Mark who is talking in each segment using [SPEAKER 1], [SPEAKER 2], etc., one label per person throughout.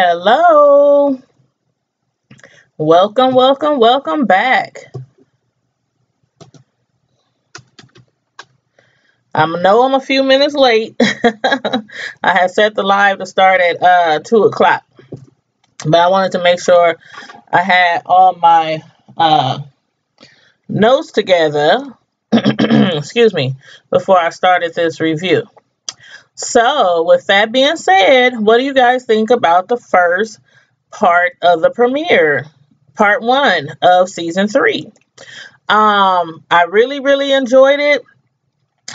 [SPEAKER 1] Hello. Welcome, welcome, welcome back. I know I'm a few minutes late. I had set the live to start at 2 o'clock, but I wanted to make sure I had all my notes together, excuse me, before I started this review. So, with that being said, what do you guys think about the first part of the premiere? Part 1 of season 3. I really enjoyed it.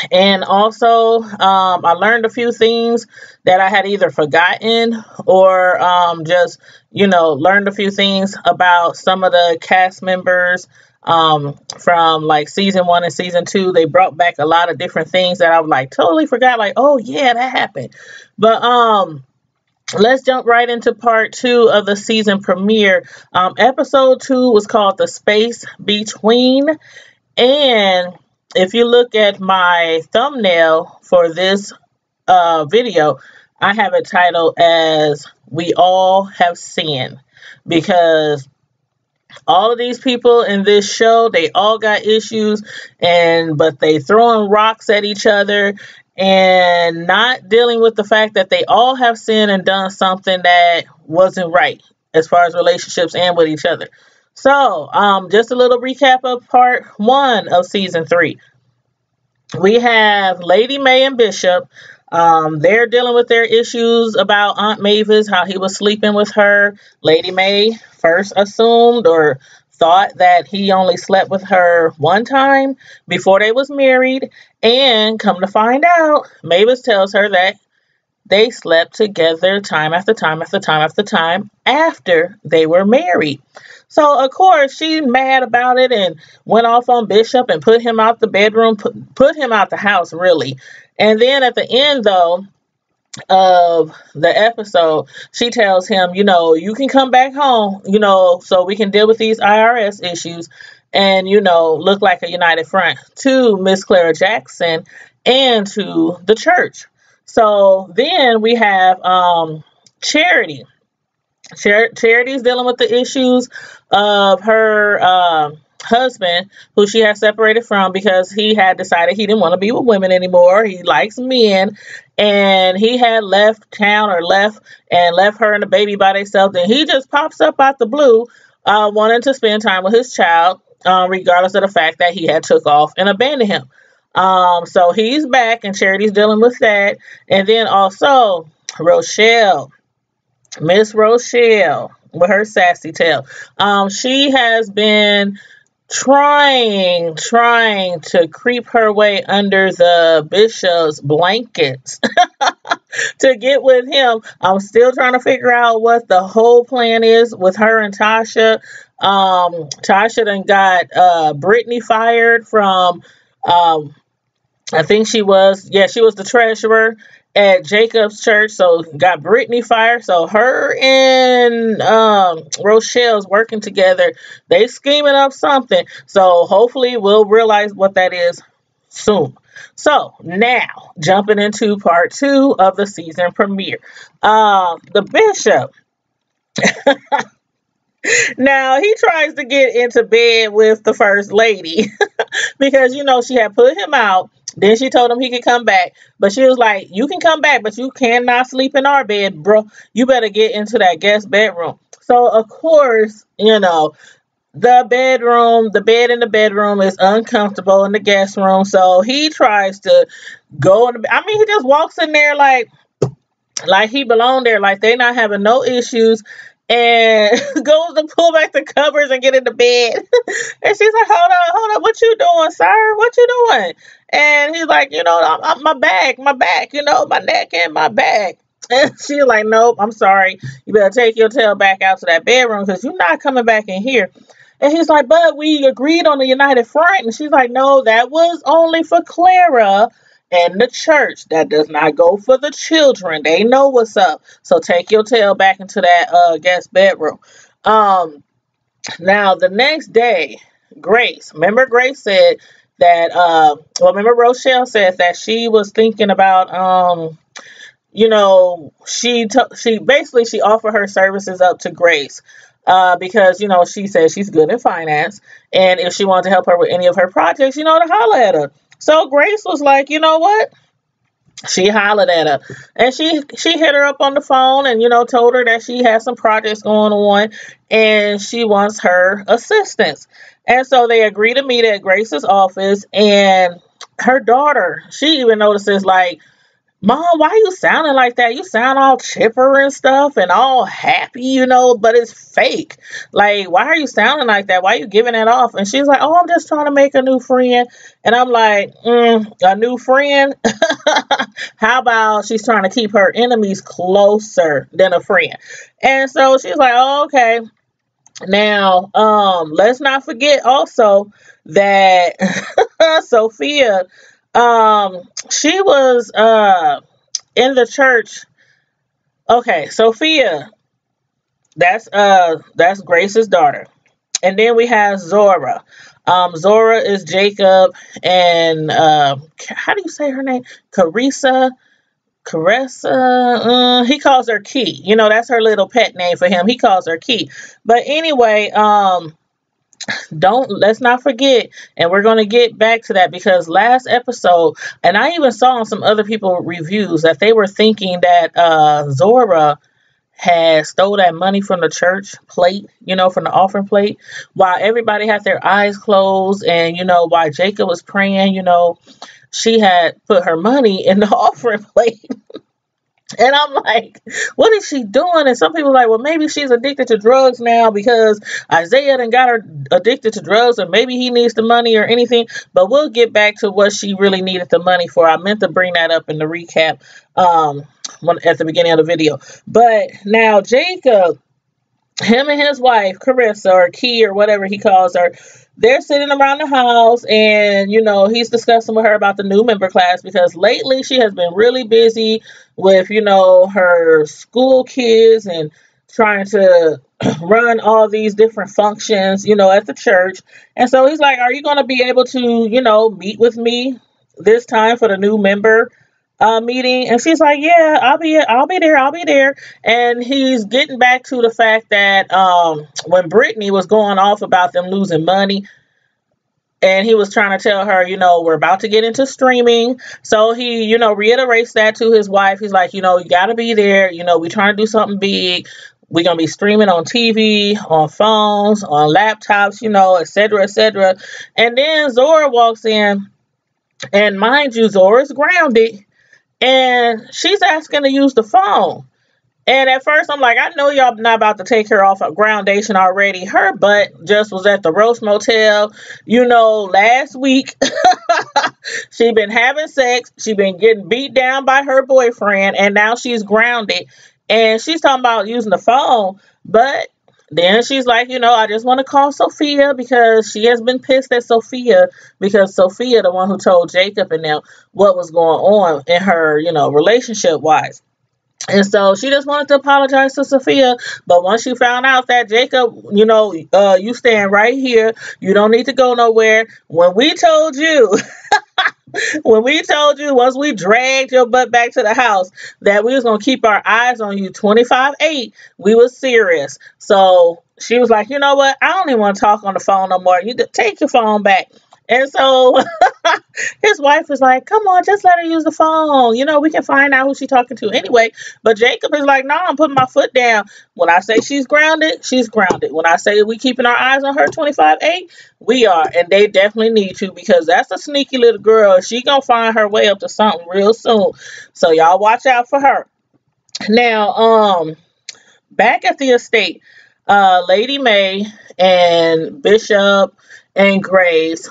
[SPEAKER 1] And also, I learned a few things that I had either forgotten or just, learned a few things about some of the cast members from like season 1 and season 2. They brought back a lot of different things that I was like totally forgot. Like, oh yeah, that happened. But let's jump right into part 2 of the season premiere. Episode 2 was called The Space Between. And if you look at my thumbnail for this video, I have it titled as We All Have Sinned, because all of these people in this show, they all got issues, but they throwing rocks at each other and not dealing with the fact that they all have sinned and done something that wasn't right as far as relationships and with each other. So, just a little recap of part 1 of season 3. We have Lady Mae and Bishop. They're dealing with their issues about Aunt Mavis, how he was sleeping with her. Lady Mae first assumed or thought that he only slept with her one time before they was married. And come to find out, Mavis tells her that they slept together time after time after time after time after they were married. So, of course, she's mad about it and went off on Bishop and put him out the bedroom, put him out the house, really. And then at the end, though, of the episode, she tells him, you can come back home, so we can deal with these IRS issues and, look like a united front to Miss Clara Jackson and to the church. So then we have Charity. Charity's dealing with the issues of her husband, who she has separated from because he had decided he didn't want to be with women anymore. He likes men, and he had left town or left her and the baby by themselves. And he just pops up out the blue, wanting to spend time with his child, regardless of the fact that he had took off and abandoned him. So he's back, and Charity's dealing with that. And then also Rochelle. Miss Rochelle with her sassy tail. She has been trying to creep her way under the Bishop's blankets to get with him. I'm still trying to figure out what the whole plan is with her and Tasha. Tasha done got Brittany fired from I think she was the treasurer at Jacob's church, so got Brittany fired. So her and Rochelle's working together. They scheming up something. So hopefully we'll realize what that is soon. So now jumping into part 2 of the season premiere. The Bishop. Now he tries to get into bed with the first lady because she had put him out. Then she told him he could come back, but she was like, you can come back, but you cannot sleep in our bed, bro. You better get into that guest bedroom. So of course, the bed in the bedroom is uncomfortable in the guest room. So he tries to go he just walks in there like he belonged there, like they not having no issues, and goes to pull back the covers and get into bed. And she's like, hold on, what you doing, sir? What you doing? And he's like, my back, my neck and my back. And she's like, nope, I'm sorry. You better take your tail back out to that bedroom because you're not coming back in here. And he's like, but we agreed on the united front. And she's like, no, that was only for Clara and the church. That does not go for the children. They know what's up. So take your tail back into that guest bedroom. Now the next day, Grace said that remember Rochelle said that she was thinking about she basically she offered her services up to Grace. Because, she said she's good at finance. And if she wanted to help her with any of her projects, to holler at her. So Grace was like, you know what? She hollered at her, and she hit her up on the phone and, told her that she has some projects going on and she wants her assistance. And so they agreed to meet at Grace's office, and her daughter, she even notices, like, Mom, why you sounding like that? You sound all chipper and stuff and all happy, but it's fake. Like, why are you sounding like that? Why are you giving it off? And she's like, oh, I'm just trying to make a new friend. And I'm like, a new friend? How about she's trying to keep her enemies closer than a friend? And so she's like, oh, okay. Now, let's not forget also that Sophia, she was in the church. Okay, Sophia, that's Grace's daughter. And then we have Zora. Zora is Jacob and how do you say her name? Carissa. He calls her Key. That's her little pet name for him. He calls her Key. But anyway, let's not forget, and we're going to get back to that, because last episode, and I even saw on some other people reviews that they were thinking that Zora had stole that money from the church plate, from the offering plate, while everybody had their eyes closed, and while Jacob was praying, she had put her money in the offering plate. And I'm like, what is she doing? And some people are like, well, maybe she's addicted to drugs now because Isaiah done got her addicted to drugs, or maybe he needs the money or anything. But we'll get back to what she really needed the money for. I meant to bring that up in the recap at the beginning of the video. But now Jacob, him and his wife, Carissa, or Key, or whatever he calls her, they're sitting around the house, and, he's discussing with her about the new member class, because lately she has been really busy with, her school kids and trying to run all these different functions, at the church. And so he's like, are you going to be able to, meet with me this time for the new member meeting? And she's like, yeah, I'll be there. And he's getting back to the fact that when Brittany was going off about them losing money, and he was trying to tell her, we're about to get into streaming. So he, reiterates that to his wife. He's like, you got to be there. We're trying to do something big. We're going to be streaming on TV, on phones, on laptops, et cetera, et cetera. And then Zora walks in, and mind you, Zora's grounded. And she's asking to use the phone. And at first, I'm like, I know y'all not about to take her off of groundation already. Her butt just was at the Roast Motel, last week. She been having sex. She been getting beat down by her boyfriend. And now she's grounded. And she's talking about using the phone. But then she's like, I just want to call Sophia, because she has been pissed at Sophia, because Sophia, the one who told Jacob and them what was going on in her, relationship wise. And so she just wanted to apologize to Sophia. But once she found out that Jacob, you stand right here, you don't need to go nowhere. When we told you, once we dragged your butt back to the house, that we was going to keep our eyes on you 25/8, we was serious. So she was like, you know what? I don't even want to talk on the phone no more. You take your phone back. And so his wife was like, come on, just let her use the phone. We can find out who she's talking to anyway. But Jacob is like, no, I'm putting my foot down. When I say she's grounded, she's grounded. When I say we keeping our eyes on her 25/8, we are. And they definitely need to, because that's a sneaky little girl. She going to find her way up to something real soon. So y'all watch out for her. Now, back at the estate, Lady May and Bishop and Grace,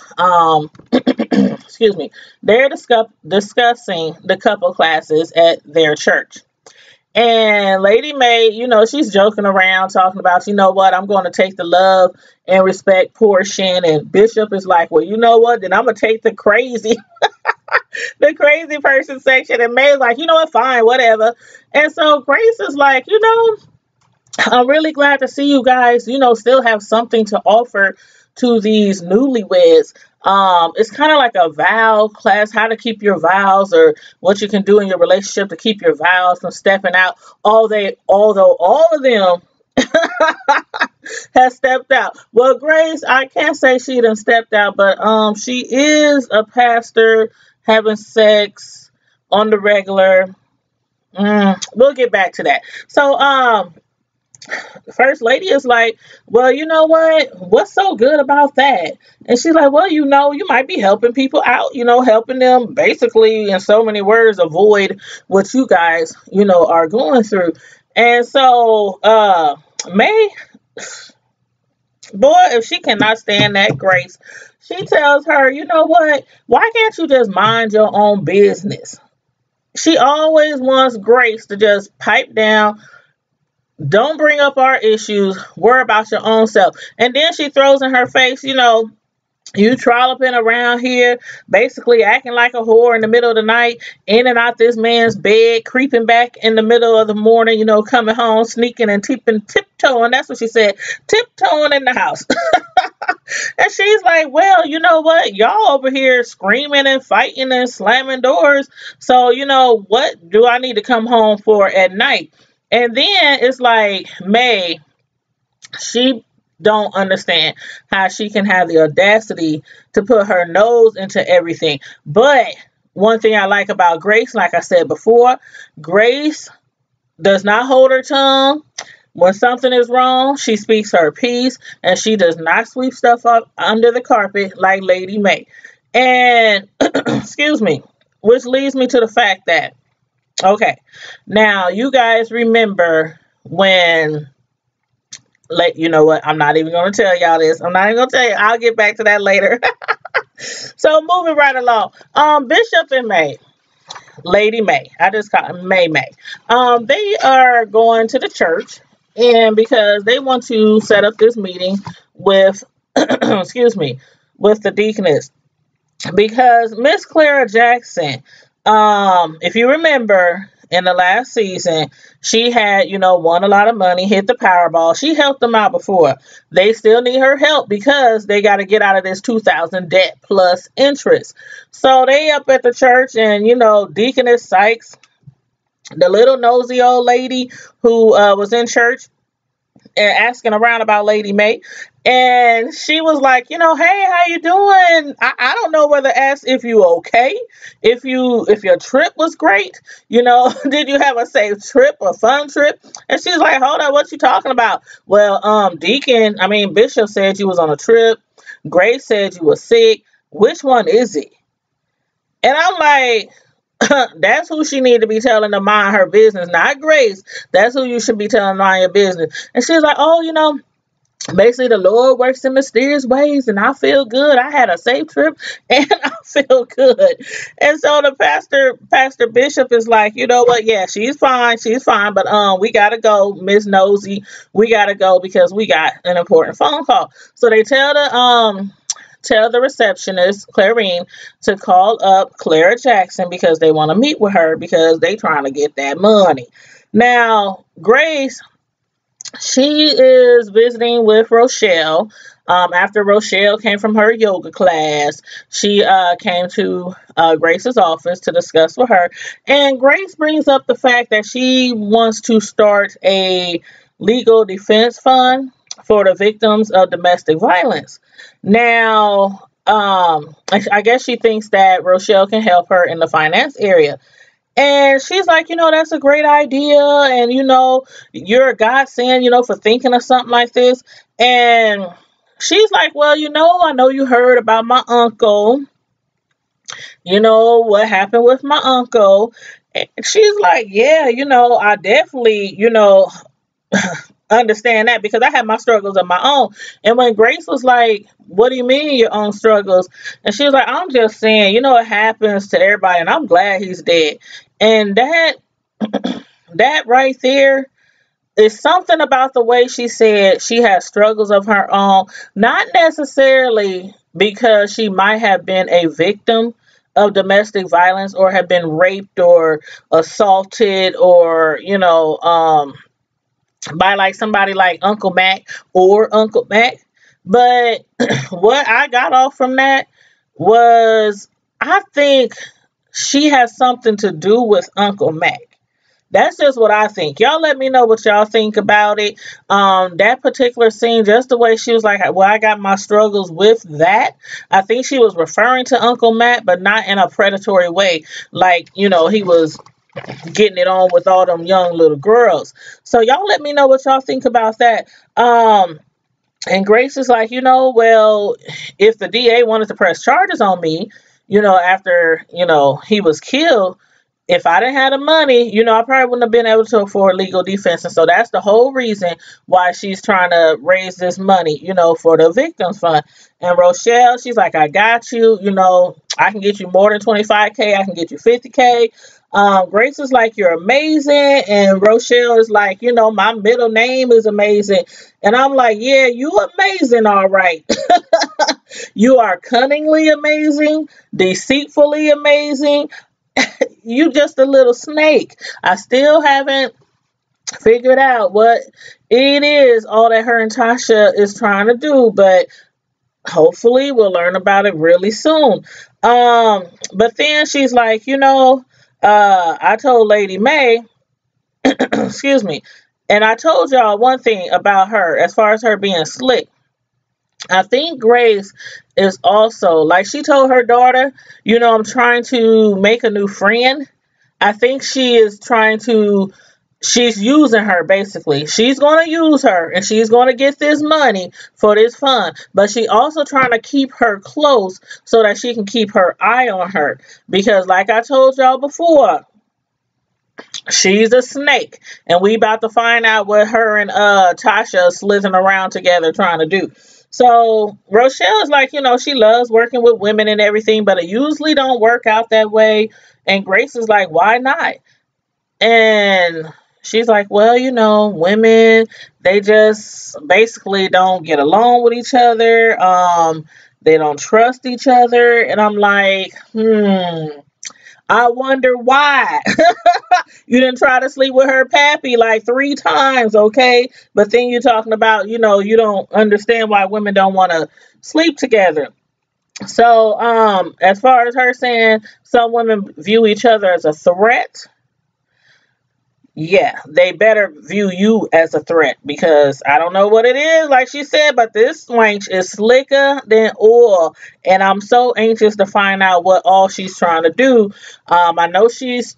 [SPEAKER 1] excuse me, they're discussing the couple classes at their church. And Lady May, she's joking around, talking about, what, I'm going to take the love and respect portion. And Bishop is like, well, you know what, then I'm going to take the crazy, the crazy person section. And May's like, you know what, fine, whatever. And so Grace is like, I'm really glad to see you guys, still have something to offer to these newlyweds. It's kind of like a vow class, how to keep your vows or what you can do in your relationship to keep your vows from stepping out. Although all of them has stepped out. Well, Grace, I can't say she done stepped out, but she is a pastor having sex on the regular. We'll get back to that. So First Lady is like, well, you know what? What's so good about that? And she's like, well, you might be helping people out, helping them basically, in so many words, avoid what you guys, are going through. And so, May, boy, if she cannot stand that Grace, she tells her, you know what? Why can't you just mind your own business? She always wants Grace to just pipe down. Don't bring up our issues. Worry about your own self. And then she throws in her face, you trolloping around here, basically acting like a whore in the middle of the night, in and out this man's bed, creeping back in the middle of the morning, coming home, sneaking and tiptoeing. That's what she said, tiptoeing in the house. And she's like, well, you know what? Y'all over here screaming and fighting and slamming doors. So, what do I need to come home for at night? And then it's like May, she don't understand how she can have the audacity to put her nose into everything. But one thing I like about Grace, like I said before, Grace does not hold her tongue. When something is wrong, she speaks her piece, and she does not sweep stuff up under the carpet like Lady May. And, excuse me, which leads me to the fact that, okay, now you guys remember when, you know what, I'm not even going to tell y'all this. I'm not even going to tell you. I'll get back to that later. So moving right along, Bishop and May. Lady May. I just call her May. They are going to the church, and because they want to set up this meeting with, excuse me, with the deaconess, because Miss Clara Jackson, if you remember in the last season, she had, won a lot of money, hit the Powerball. She helped them out before. They still need her help because they got to get out of this 2,000 debt plus interest. So they up at the church, and, Deaconess Sykes, the little nosy old lady who was in church and asking around about Lady May. And she was like, hey, how you doing? I don't know whether to ask if you okay, if your trip was great, did you have a safe trip, a fun trip? And she's like, hold on, what you talking about? Well, Bishop said you was on a trip. Grace said you were sick. Which one is it? And I'm like, that's who she need to be telling to mind her business, not Grace. That's who you should be telling to mind your business. And she's like, oh, basically the Lord works in mysterious ways, and I feel good. I had a safe trip and I feel good. And so the Pastor Bishop is like, you know what? Yeah, she's fine, but we gotta go, Miss Nosy. We gotta go because we got an important phone call. So they tell the receptionist, Clarine, to call up Clara Jackson because they want to meet with her because they trying to get that money. Now, Grace, she is visiting with Rochelle. After Rochelle came from her yoga class, she came to Grace's office to discuss with her. And Grace brings up the fact that she wants to start a legal defense fund for the victims of domestic violence. Now, I guess she thinks that Rochelle can help her in the finance area. And she's like, that's a great idea. And, you're a godsend, for thinking of something like this. And she's like, well, I know you heard about my uncle. What happened with my uncle. And she's like, yeah, I definitely, understand that because I had my struggles of my own. And when Grace was like, what do you mean your own struggles? And she was like, I'm just saying, it happens to everybody, and I'm glad he's dead. And that right there is something about the way she said she has struggles of her own, not necessarily because she might have been a victim of domestic violence or have been raped or assaulted or, by like somebody like Uncle Mac or Uncle Mac. But what I got off from that was, I think she has something to do with Uncle Mac. That's just what I think. Y'all let me know what y'all think about it. That particular scene, just the way she was like, well, I got my struggles with that. I think she was referring to Uncle Matt, but not in a predatory way. Like, he was getting it on with all them young little girls. So y'all let me know what y'all think about that. And Grace is like, well, if the DA wanted to press charges on me, after, he was killed, if I didn't have the money, I probably wouldn't have been able to afford legal defense. And so that's the whole reason why she's trying to raise this money, for the victims fund. And Rochelle, she's like, I got you, I can get you more than 25K. I can get you 50K. Grace is like, you're amazing. And Rochelle is like, my middle name is amazing. And I'm like, yeah, you amazing. All right. You are cunningly amazing, deceitfully amazing. You just a little snake. I still haven't figured out what it is, all that her and Tasha is trying to do, but hopefully we'll learn about it really soon. But then she's like, I told Lady May, excuse me, and I told y'all one thing about her as far as her being slick. I think Grace is also, like she told her daughter, I'm trying to make a new friend. I think she is she's using her basically. She's going to use her and she's going to get this money for this fund. But she also trying to keep her close so that she can keep her eye on her. Because like I told y'all before, she's a snake. And we about to find out what her and Tasha are slithering around together trying to do. So Rochelle is like, she loves working with women and everything, but it usually don't work out that way. And Grace is like, why not? And she's like, well, women, they just basically don't get along with each other. They don't trust each other. And I'm like, I wonder why. You didn't try to sleep with her pappy like 3 times, okay? But then you're talking about, you don't understand why women don't want to sleep together. So, as far as her saying some women view each other as a threat, yeah, they better view you as a threat because I don't know what it is, like she said, but this swank is slicker than oil. And I'm so anxious to find out what all she's trying to do. I know she's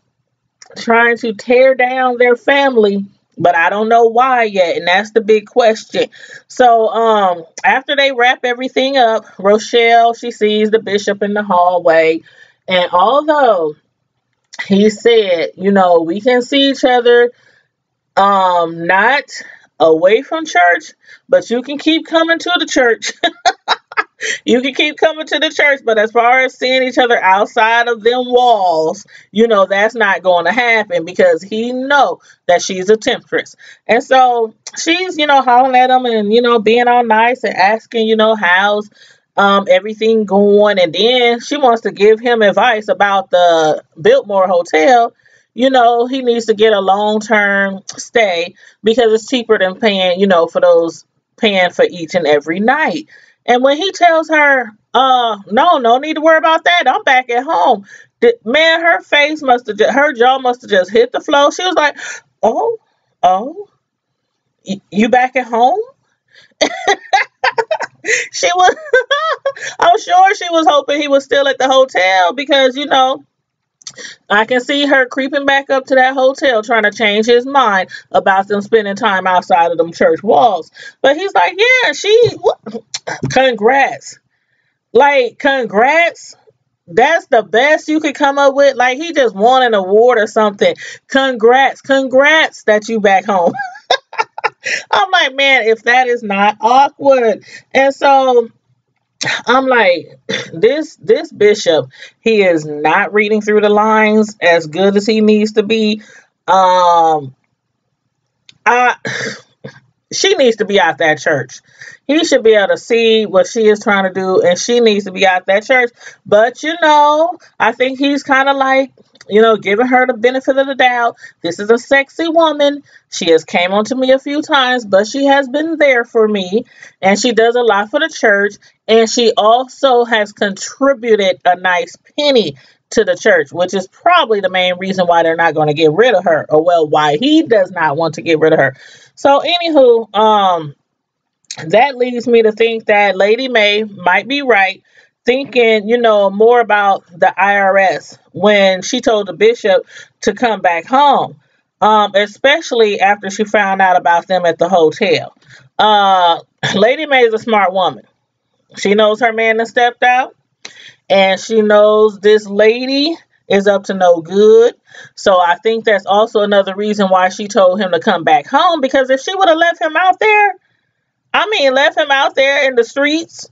[SPEAKER 1] trying to tear down their family, but I don't know why yet, and that's the big question. So after they wrap everything up, Rochelle, she sees the bishop in the hallway, and although he said, we can see each other not away from church, but you can keep coming to the church. You can keep coming to the church, but as far as seeing each other outside of them walls, that's not going to happen because he know that she's a temptress. And so she's, hollering at him and, being all nice and asking, how's everything going. And then she wants to give him advice about the Biltmore Hotel. He needs to get a long-term stay because it's cheaper than paying, paying for each and every night. And when he tells her, no need to worry about that. I'm back at home. Man, her face her jaw must have just hit the floor. She was like, oh, you back at home? She was, I'm sure she was hoping he was still at the hotel because, I can see her creeping back up to that hotel trying to change his mind about them spending time outside of them church walls. But he's like, yeah, congrats. Like, congrats. That's the best you could come up with. Like, he just won an award or something. Congrats that you back home. I'm like, man, if that is not awkward. And so I'm like, this bishop, he is not reading through the lines as good as he needs to be. I she needs to be out that church. He should be able to see what she is trying to do, and she needs to be out that church. But, I think he's kind of like, giving her the benefit of the doubt. This is a sexy woman. She has came on to me a few times, but she has been there for me, and she does a lot for the church, and she also has contributed a nice penny to the church, which is probably the main reason why they're not going to get rid of her, or well, why he does not want to get rid of her. So, anywho, that leads me to think that Lady May might be right, thinking, more about the IRS when she told the bishop to come back home, especially after she found out about them at the hotel. Lady May is a smart woman. She knows her man has stepped out, and she knows this lady is up to no good. So I think that's also another reason why she told him to come back home, because if she would have left him out there, left him out there in the streets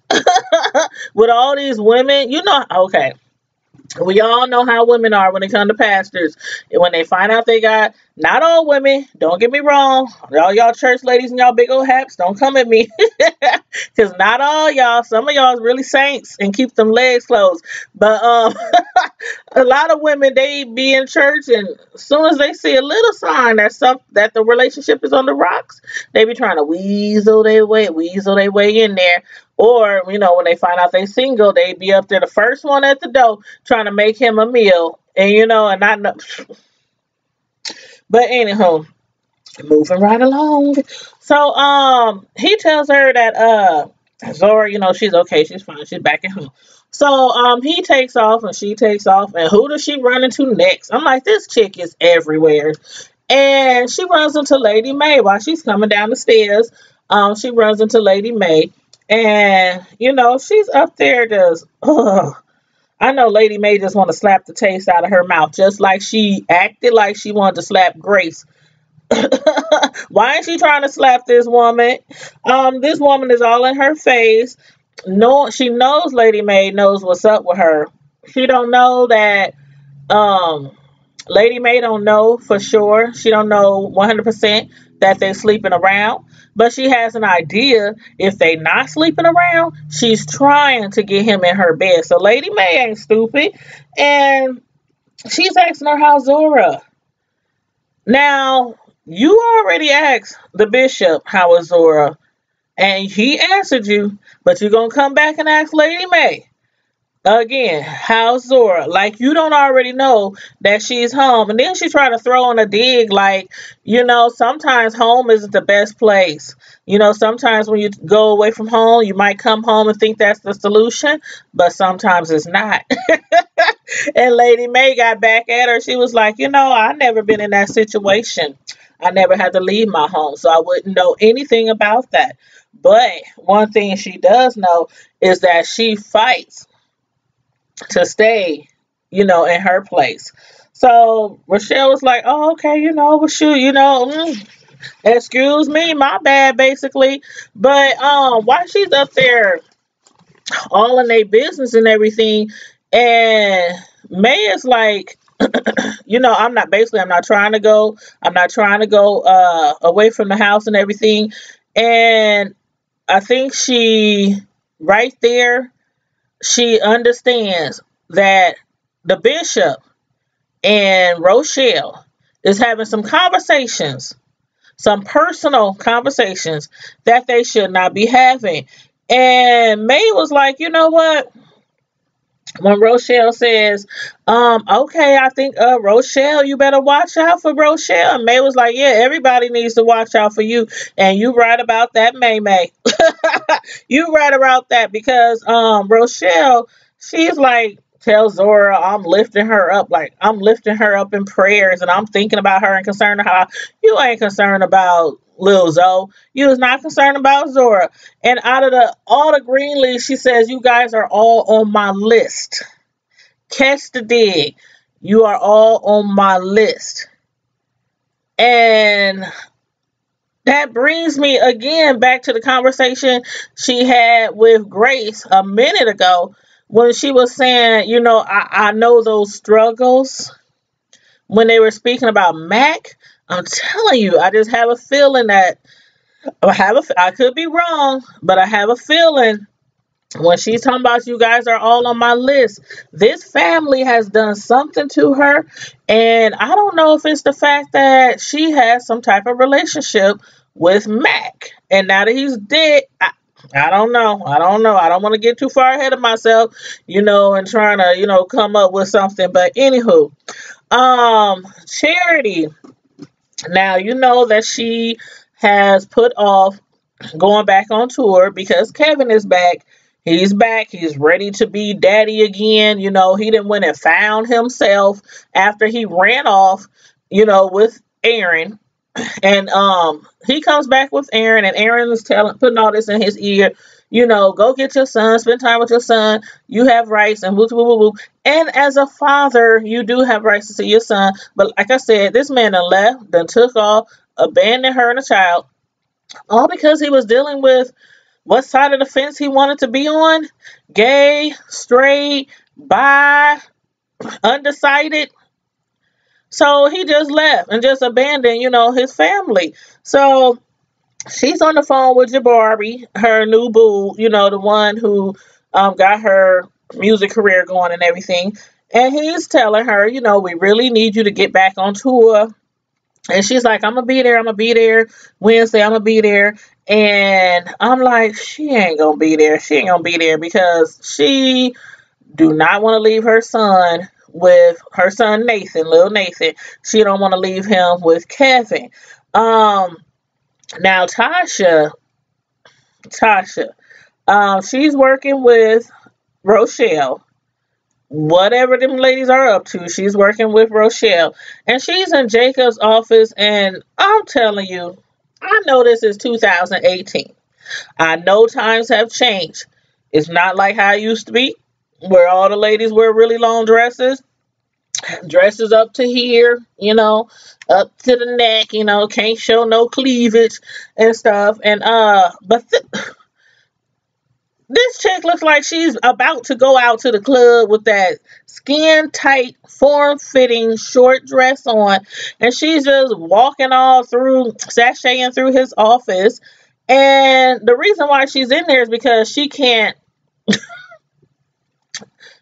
[SPEAKER 1] with all these women, okay. We all know how women are when it comes to pastors. And when they find out they got, not all women, don't get me wrong, all y'all church ladies and y'all big old haps, don't come at me. Because not all y'all, some of y'all is really saints and keep them legs closed. But a lot of women, they be in church, and as soon as they see a little sign that the relationship is on the rocks, they be trying to weasel their way in there. Or, when they find out they single, they be up there the first one at the door trying to make him a meal. And, and not know. But anyhow, moving right along. So, he tells her that, Zora, she's okay. She's fine. She's back at home. So, he takes off and she takes off. And who does she run into next? I'm like, this chick is everywhere. And she runs into Lady May while she's coming down the stairs. She runs into Lady May. And, she's up there just, I know Lady May just want to slap the taste out of her mouth, just like she acted like she wanted to slap Grace. Why ain't she trying to slap this woman? This woman is all in her face. No, she knows Lady May knows what's up with her. She don't know that, Lady May don't know for sure. She don't know 100% that they sleeping around. But she has an idea if they not sleeping around, she's trying to get him in her bed. So Lady May ain't stupid. And she's asking her, how's Zora? Now, you already asked the bishop how is Zora. And he answered you. But you're going to come back and ask Lady May. Again, how's Zora? Like, you don't already know that she's home. And then she tried to throw in a dig like, sometimes home isn't the best place. Sometimes when you go away from home, you might come home and think that's the solution, but sometimes it's not. And Lady May got back at her. She was like, I never been in that situation. I never had to leave my home, so I wouldn't know anything about that. But one thing she does know is that she fights to stay, in her place. So Rochelle was like, oh, okay, well, shoot, excuse me, my bad, basically. But while she's up there all in their business and everything, and May is like, I'm not trying to go away from the house and everything. And I think right there, she understands that the bishop and Rochelle is having some conversations, some personal conversations that they should not be having. And May was like, you know what? When Rochelle says, okay, I think, Rochelle, you better watch out for Rochelle. And May was like, yeah, everybody needs to watch out for you. And you right about that, May. You right about that because, Rochelle, she's like, tell Zora I'm lifting her up. Like, I'm lifting her up in prayers and I'm thinking about her and concerned how you ain't concerned about Lil Zoe. You was not concerned about Zora. And out of all the Greenleaf, she says, you guys are all on my list. Catch the dig. You are all on my list. And that brings me again back to the conversation she had with Grace a minute ago when she was saying, I know those struggles. When they were speaking about Mac, I'm telling you, I just have a feeling that I could be wrong, but I have a feeling when she's talking about you guys are all on my list, this family has done something to her. And I don't know if it's the fact that she has some type of relationship with Mac. And now that he's dead, I don't know. I don't know. I don't want to get too far ahead of myself, and trying to, come up with something. But anywho, Charity. Now, you know that she has put off going back on tour because Kevin is back. He's back. He's ready to be daddy again. He didn't went and found himself after he ran off, with Aaron. And he comes back with Aaron, and Aaron is putting all this in his ear. Go get your son, spend time with your son. You have rights, and woo, woo, woo, woo. And as a father, you do have rights to see your son. But like I said, this man done left, done took off, abandoned her and a child, all because he was dealing with what side of the fence he wanted to be on. Gay, straight, bi, undecided. So he just left and just abandoned, his family. So she's on the phone with Jabari, her new boo, the one who got her music career going and everything. And he's telling her, we really need you to get back on tour. And she's like, I'm going to be there. I'm going to be there Wednesday. I'm going to be there. And I'm like, she ain't going to be there. She ain't going to be there because she do not want to leave her son with her son Nathan, little Nathan. She don't want to leave him with Kevin. Now Tasha, she's working with Rochelle. Whatever them ladies are up to, she's working with Rochelle. And she's in Jacob's office, and I'm telling you, I know this is 2018. I know times have changed. It's not like how it used to be, where all the ladies wear really long dresses up to here, up to the neck, can't show no cleavage and stuff. And but this chick looks like she's about to go out to the club with that skin tight, form fitting short dress on, and she's just walking all through, sashaying through his office. And the reason why she's in there is because she can't,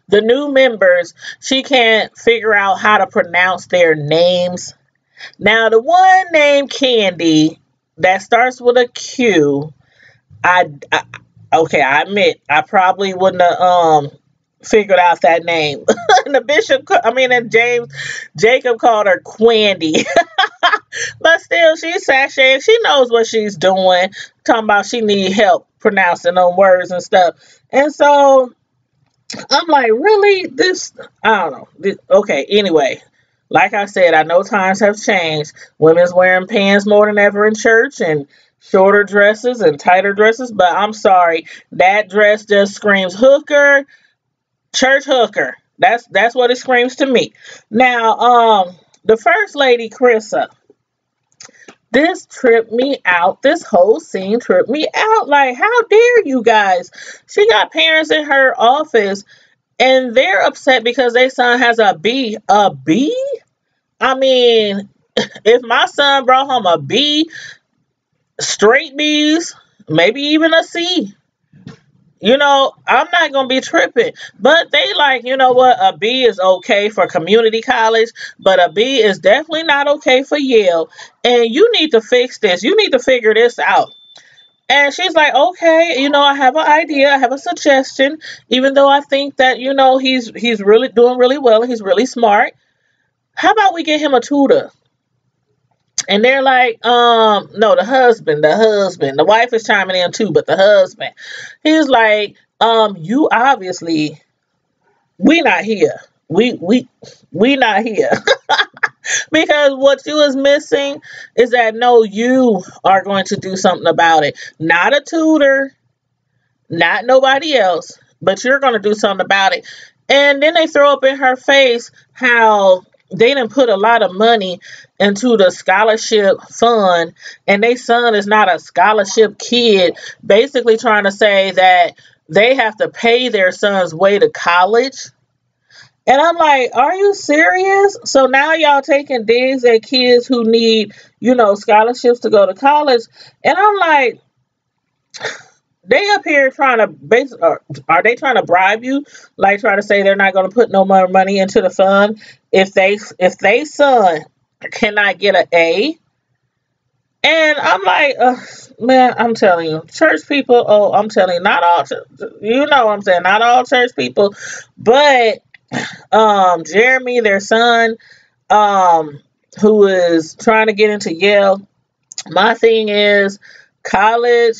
[SPEAKER 1] the new members, she can't figure out how to pronounce their names. Now, the one named Candy that starts with a Q, okay, I admit I probably wouldn't have figured out that name. And Jacob called her Quandy. But still, she's sashaying. She knows what she's doing. Talking about she need help pronouncing them words and stuff. And so I'm like, really? I don't know. Okay, anyway. Like I said, I know times have changed. Women's wearing pants more than ever in church and shorter dresses and tighter dresses. But I'm sorry, that dress just screams hooker, church hooker. That's what it screams to me. Now, the first lady, Carissa, this tripped me out. This whole scene tripped me out. Like, how dare you guys? She got parents in her office, and they're upset because their son has a B. A B? I mean, if my son brought home a B, straight B's, maybe even a C, I'm not going to be tripping. But they like, you know what? A B is okay for community college, but a B is definitely not okay for Yale. And you need to fix this. You need to figure this out. And she's like, okay, I have an idea. I have a suggestion. Even though I think that, he's really doing really well. He's really smart. How about we get him a tutor? And they're like, no, the husband. The wife is chiming in too, but the husband. He's like, you obviously, we not here. We not here. Because what you is missing is that, no, you are going to do something about it. Not a tutor, not nobody else, but you're going to do something about it. And then they throw up in her face how they didn't put a lot of money into the scholarship fund, and their son is not a scholarship kid, basically trying to say that they have to pay their son's way to college. And I'm like, are you serious? So now y'all taking digs at kids who need, scholarships to go to college. And I'm like, they up here trying to are they trying to bribe you? Like try to say they're not going to put no more money into the fund if they son cannot get an A. And I'm like, man, I'm telling you, church people. Oh, I'm telling you, not all. You know what I'm saying? Not all church people, but Jeremy, their son, um, who is trying to get into Yale. My thing is college.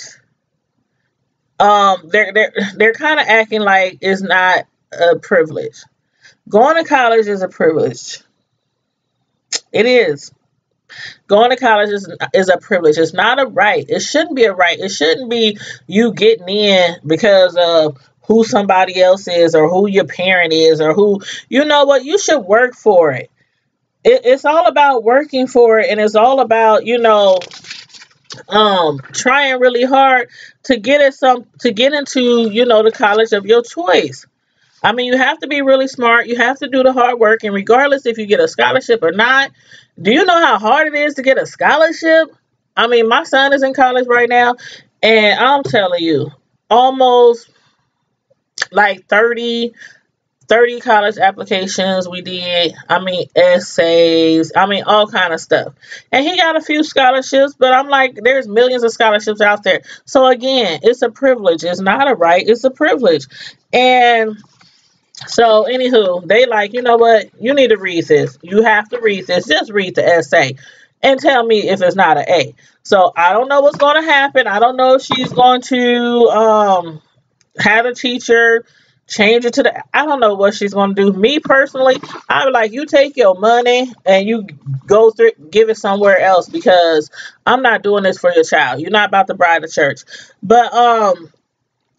[SPEAKER 1] They're kind of acting like it's not a privilege. Going to college is a privilege. It is. Going to college is a privilege. It's not a right. It shouldn't be a right. It shouldn't be you getting in because of who somebody else is or who your parent is or who, you know what, you should work for it. It's all about working for it, and it's all about, trying really hard to get into, the college of your choice. I mean, you have to be really smart. You have to do the hard work. And regardless if you get a scholarship or not, do you know how hard it is to get a scholarship? I mean, my son is in college right now. And I'm telling you, almost like 30 college applications we did. I mean, essays. I mean, all kind of stuff. And he got a few scholarships, but I'm like, there's millions of scholarships out there. So again, it's a privilege. It's not a right. It's a privilege. And so, anywho, they like, you know what? You need to read this. You have to read this. Just read the essay and tell me if it's not an A. So, I don't know what's going to happen. I don't know if she's going to have a teacher change it to I don't know what she's going to do. Me personally, I'm like, you take your money and you go through, give it somewhere else because I'm not doing this for your child. You're not about to bribe the church. But,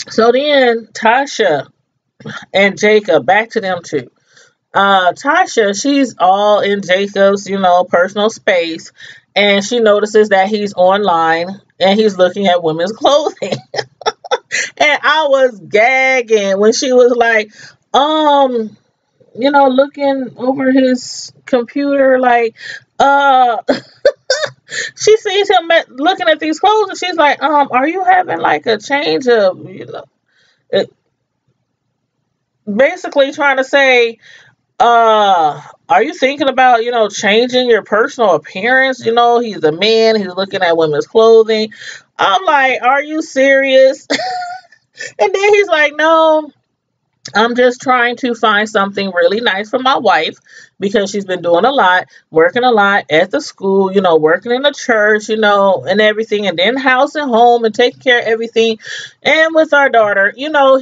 [SPEAKER 1] so then Tasha and Jacob, back to them two. Tasha, she's all in Jacob's, personal space, and she notices that he's online and he's looking at women's clothing. And I was gagging when she was like, looking over his computer, like, she sees him looking at these clothes, and she's like, are you having like a change of, basically trying to say, are you thinking about, changing your personal appearance? He's a man, he's looking at women's clothing. I'm like, are you serious? And then he's like, no, I'm just trying to find something really nice for my wife because she's been doing a lot, working a lot at the school, working in the church, and everything, and then house and home and taking care of everything. And with our daughter,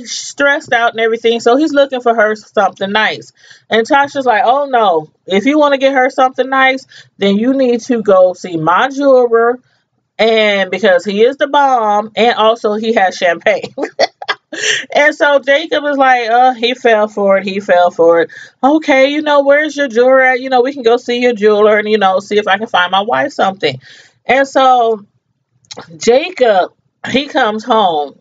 [SPEAKER 1] stressed out and everything. So he's looking for her something nice. And Tasha's like, oh no, if you want to get her something nice, then you need to go see my jeweler. And because he is the bomb, and also he has champagne. And so Jacob is like, he fell for it. He fell for it. Okay, where's your jeweler at? We can go see your jeweler and, see if I can find my wife something. And so Jacob, he comes home.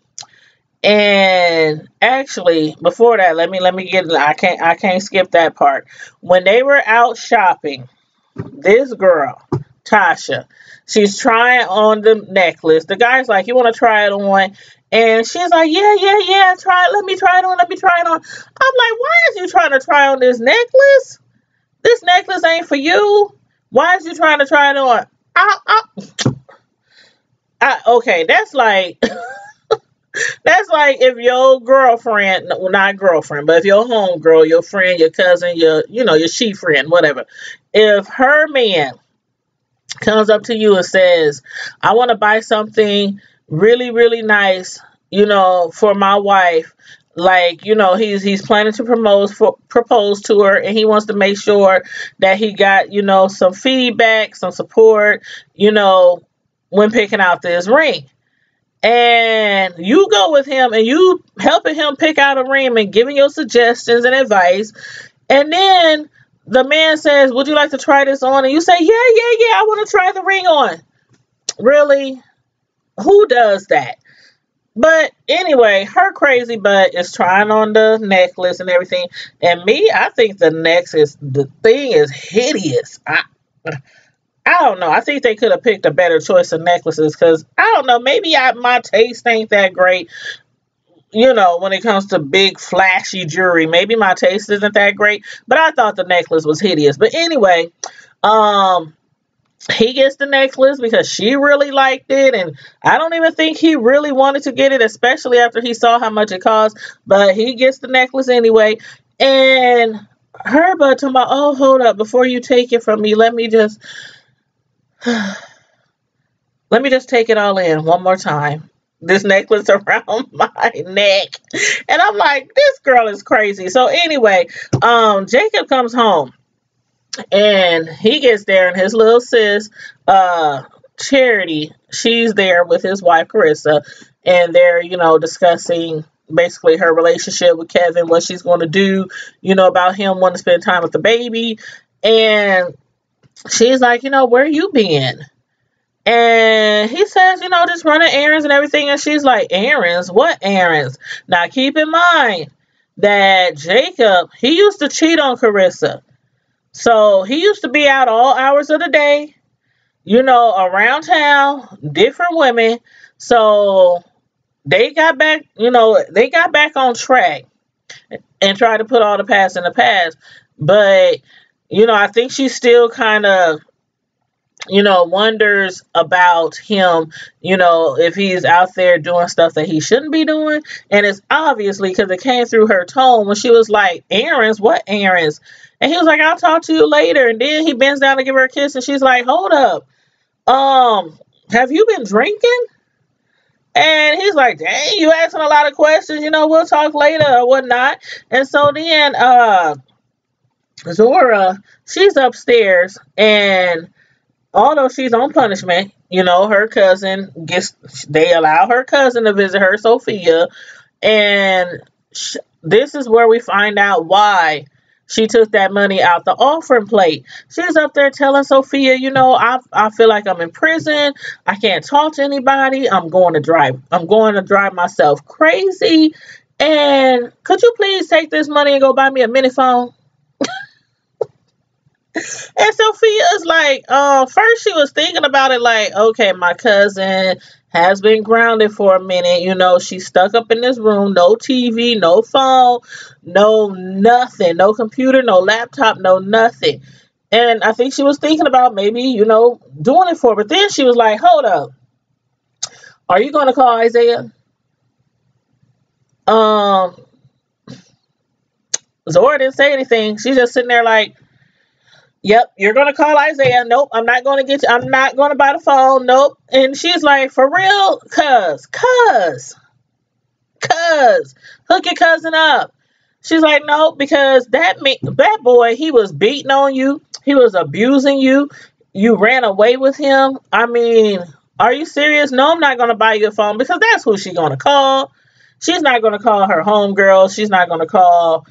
[SPEAKER 1] And actually, before that, let me get, I can't skip that part. When they were out shopping, this girl, Tasha, she's trying on the necklace. The guy's like, you want to try it on? And she's like, yeah, try it. Let me try it on. I'm like, why is you trying to try on this necklace? This necklace ain't for you. Why is you trying to try it on? Okay, that's like, that's like if your girlfriend, well, not girlfriend, but if your homegirl, your friend, your cousin, your she friend, whatever, if her man comes up to you and says, I want to buy something really, really nice, for my wife. Like, he's planning to propose to her, and he wants to make sure that he got, some feedback, some support, when picking out this ring. And you go with him and you helping him pick out a ring and giving your suggestions and advice. And then the man says, would you like to try this on? And you say, yeah, I want to try the ring on. Really? Who does that? But anyway, her crazy butt is trying on the necklace and everything. And me, I think the thing is hideous. I don't know. I think they could have picked a better choice of necklaces because I don't know. Maybe my taste ain't that great. When it comes to big flashy jewelry, maybe my taste isn't that great. But I thought the necklace was hideous. But anyway, um, he gets the necklace because she really liked it, and I don't even think he really wanted to get it, especially after he saw how much it cost. But he gets the necklace anyway, and her but talking about, oh, hold up, before you take it from me, let me just take it all in one more time. This necklace around my neck. And I'm like, this girl is crazy. So anyway, Jacob comes home and he gets there and his little sis, Charity, she's there with his wife Carissa, and they're, discussing basically her relationship with Kevin, what she's going to do, about him wanting to spend time with the baby. And she's like, where you been? And he says, just running errands and everything. And she's like, errands? What errands? Now, keep in mind that Jacob, he used to cheat on Carissa. So he used to be out all hours of the day, around town, different women. So they got back, on track and tried to put all the past in the past. But, I think she still kind of, wonders about him, if he's out there doing stuff that he shouldn't be doing. And it's obviously because it came through her tone when she was like, errands? What errands? And he was like, I'll talk to you later. And then he bends down to give her a kiss and she's like, hold up. Have you been drinking? And he's like, dang, you asking a lot of questions, we'll talk later or whatnot. And so then Zora, she's upstairs, and although she's on punishment, her cousin they allow her cousin to visit her, Sophia, and this is where we find out why she took that money out the offering plate. She's up there telling Sophia, I feel like I'm in prison. I can't talk to anybody. I'm going to drive myself crazy. And could you please take this money and go buy me a mini phone? And Sophia is like, first she was thinking about it like, okay, my cousin has been grounded for a minute. She's stuck up in this room, no TV, no phone, no nothing, no computer, no laptop, no nothing. And I think she was thinking about maybe, doing it for her. But then she was like, hold up. Are you going to call Isaiah? Zora didn't say anything. She's just sitting there like, yep, you're going to call Isaiah. Nope, I'm not going to get you. I'm not going to buy the phone. Nope. And she's like, for real? Cuz, hook your cousin up. She's like, no, because that boy, he was beating on you. He was abusing you. You ran away with him. I mean, are you serious? No, I'm not going to buy you a phone because that's who she's going to call. She's not going to call her homegirl. She's not going to call,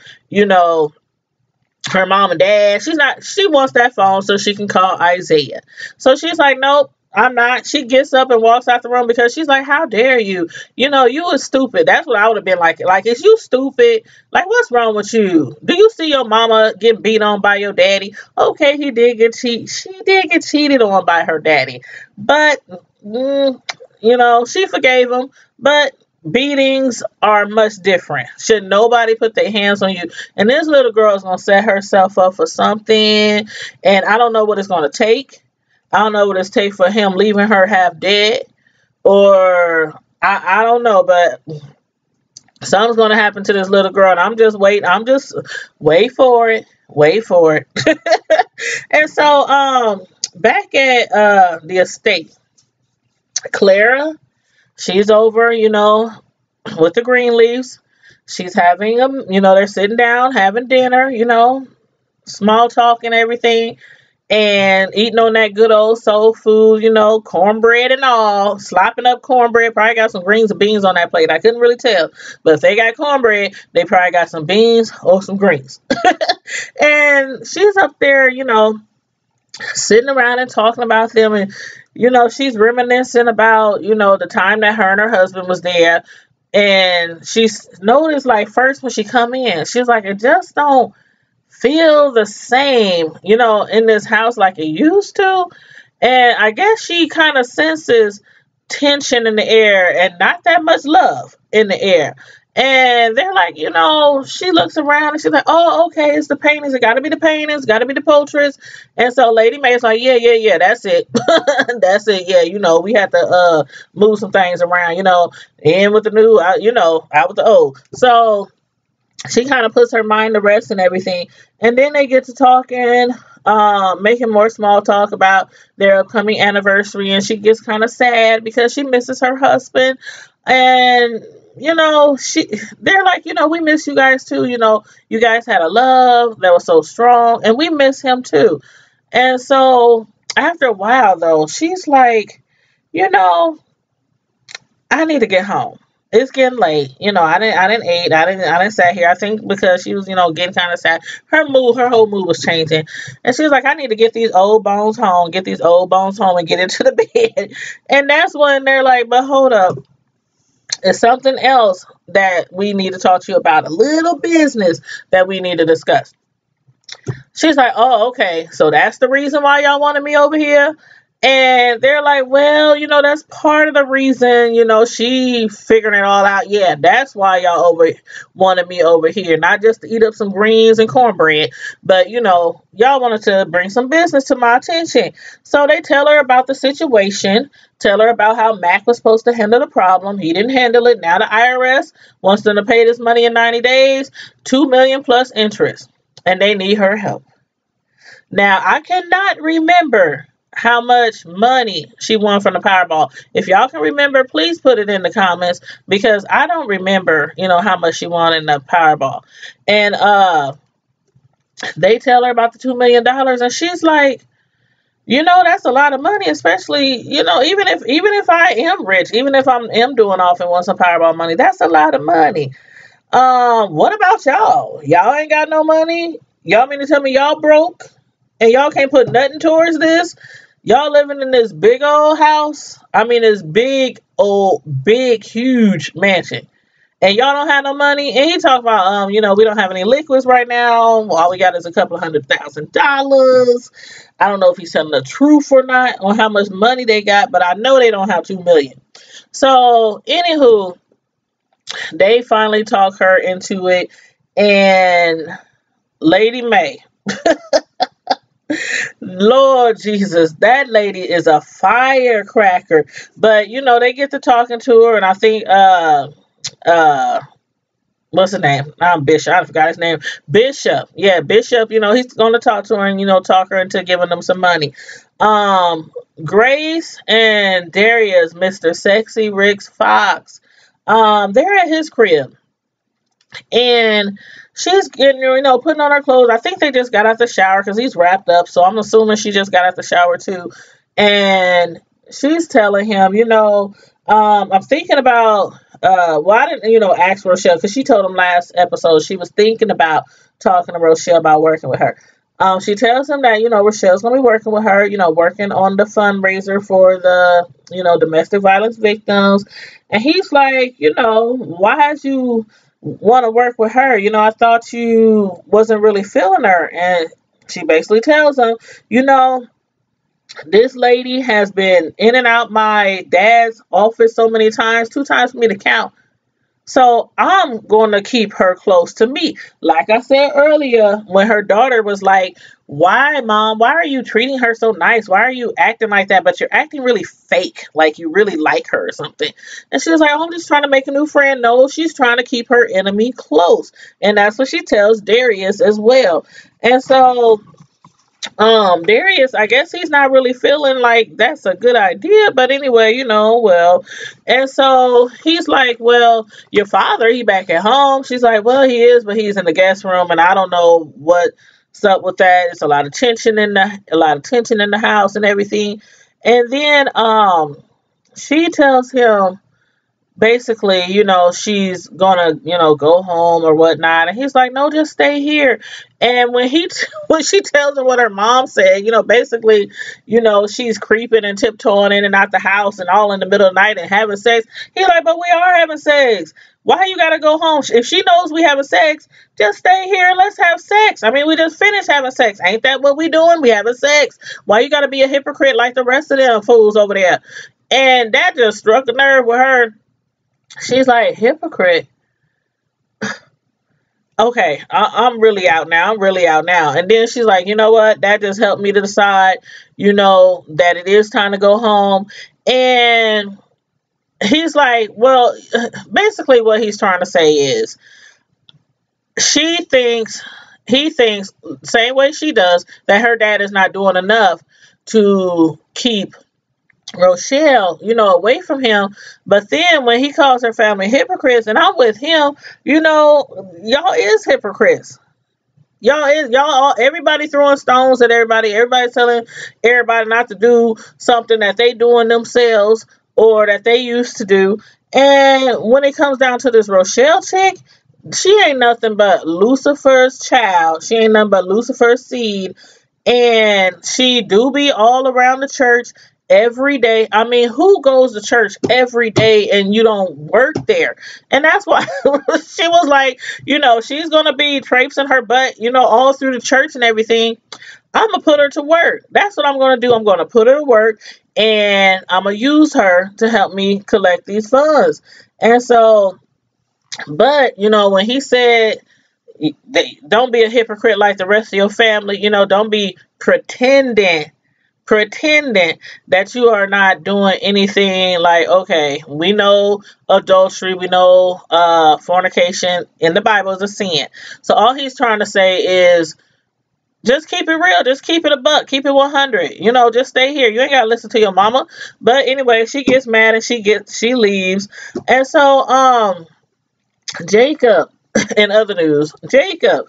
[SPEAKER 1] her mom and dad. She wants that phone so she can call Isaiah. So she's like, nope, I'm not. She gets up and walks out the room because she's like, how dare you? You was stupid. That's what I would have been like. Like, is you stupid? Like, what's wrong with you? Do you see your mama getting beat on by your daddy? Okay, she did get cheated on by her daddy. But, she forgave him. But beatings are much different. Should nobody put their hands on you. And this little girl is going to set herself up for something. And I don't know what it's going to take. I don't know what it's take for him leaving her half dead. Or I don't know. But something's going to happen to this little girl. And I'm just waiting. Wait for it. Wait for it. And so back at the estate, Clara, she's over, with the Greenleafs. She's having they're sitting down, having dinner, small talk and everything, and eating on that good old soul food, cornbread and all, slopping up cornbread. Probably got some greens and beans on that plate. I couldn't really tell, but if they got cornbread, they probably got some beans or some greens. And she's up there, sitting around and talking about them, and she's reminiscing about, the time that her and her husband was there. And she's noticed, like, first when she come in, she's like, it just don't feel the same, in this house like it used to. And I guess she kind of senses tension in the air and not that much love in the air. And they're like, she looks around and she's like, oh, okay, it's the paintings. It got to be the paintings, got to be the portraits. And so Lady May's like, yeah, that's it. That's it. Yeah, we had to move some things around, in with the new, out with the old. So she kind of puts her mind to rest and everything. And then they get to talking, making more small talk about their upcoming anniversary. And she gets kind of sad because she misses her husband. And, they're like, we miss you guys too. You guys had a love that was so strong and we miss him too. And so after a while though, she's like, I need to get home. It's getting late. I didn't eat. I didn't sit here. I think because she was, getting kind of sad. Her whole mood was changing. And she was like, I need to get these old bones home, and get into the bed. And that's when they're like, but hold up. It's something else that we need to talk to you about. A little business that we need to discuss. She's like, oh, okay. So that's the reason why y'all wanted me over here. And they're like, well, that's part of the reason, she figuring it all out. Yeah, that's why y'all wanted me over here. Not just to eat up some greens and cornbread, but, y'all wanted to bring some business to my attention. So they tell her about the situation, tell her about how Mac was supposed to handle the problem. He didn't handle it. Now the IRS wants them to pay this money in 90 days, $2 million plus interest, and they need her help. Now, I cannot remember how much money she won from the Powerball. If y'all can remember, please put it in the comments because I don't remember, how much she won in the Powerball. And they tell her about the $2 million and she's like, that's a lot of money, especially, even if I am rich, even if I am doing off and want some Powerball money, that's a lot of money. What about y'all? Y'all ain't got no money? Y'all mean to tell me y'all broke and y'all can't put nothing towards this? Y'all living in this big old house. I mean, this big, huge mansion. And y'all don't have no money. And he talked about, we don't have any liquids right now. All we got is a couple of $100,000. I don't know if he's telling the truth or not on how much money they got, but I know they don't have $2 million. So, anywho, they finally talk her into it. And Lady May, Lord Jesus, that lady is a firecracker. But they get to talking to her, and I think what's his name? Bishop. I forgot his name. Bishop. Yeah, Bishop, he's gonna talk to her and talk her into giving them some money. Grace and Darius, Mr. Sexy Rick's Fox, they're at his crib. And she's getting, putting on her clothes. I think they just got out the shower because he's wrapped up. So I'm assuming she just got out the shower too. And she's telling him, I'm thinking about, I didn't, ask Rochelle because she told him last episode she was thinking about talking to Rochelle about working with her. She tells him that, Rochelle's going to be working with her, working on the fundraiser for the, domestic violence victims. And he's like, why did you want to work with her? I thought you wasn't really feeling her. And she basically tells him, this lady has been in and out my dad's office so many times, 2 times for me to count. So I'm going to keep her close to me. Like I said earlier, when her daughter was like, why, Mom? Why are you treating her so nice? Why are you acting like that? But you're acting really fake, like you really like her or something. And she was like, oh, I'm just trying to make a new friend. No, she's trying to keep her enemy close. And that's what she tells Darius as well. And so Darius, I guess he's not really feeling like that's a good idea, but anyway, well, and so he's like, well, your father, he back at home. She's like, well, he is, but he's in the guest room, and I don't know what's up with that. It's a lot of tension in the house and everything. And then she tells him basically, she's gonna, go home or whatnot. And he's like, no, just stay here. And when when she tells him what her mom said, basically, she's creeping and tiptoeing in and out the house and all in the middle of the night and having sex. He's like, but we are having sex. Why you gotta go home? If she knows we having sex, just stay here and let's have sex. I mean, we just finished having sex. Ain't that what we doing? We having sex. Why you gotta be a hypocrite like the rest of them fools over there? And that just struck a nerve with her. She's like, hypocrite. Okay, I'm really out now. I'm really out now. And then she's like, you know what? That just helped me to decide, that it is time to go home. And he's like, well, basically what he's trying to say is he thinks, same way she does, that her dad is not doing enough to keep Rochelle, away from him. But then when he calls her family hypocrites, and I'm with him, y'all is hypocrites. Everybody throwing stones at everybody. Everybody telling everybody not to do something that they doing themselves or that they used to do. And when it comes down to this Rochelle chick, she ain't nothing but Lucifer's child. She ain't nothing but Lucifer's seed. And she do be all around the church every day. I mean, who goes to church every day and you don't work there? And that's why she was like, she's going to be traipsing her butt, all through the church and everything. I'm going to put her to work. That's what I'm going to do. I'm going to put her to work and I'm going to use her to help me collect these funds. And so, but, when he said, don't be a hypocrite like the rest of your family, don't be pretending that you are not doing anything. Like, okay, we know adultery, we know fornication in the Bible is a sin. So all he's trying to say is just keep it real, just keep it a buck, keep it 100, just stay here. You ain't gotta listen to your mama. But anyway, she gets mad and she leaves. And so Jacob, in other news, Jacob,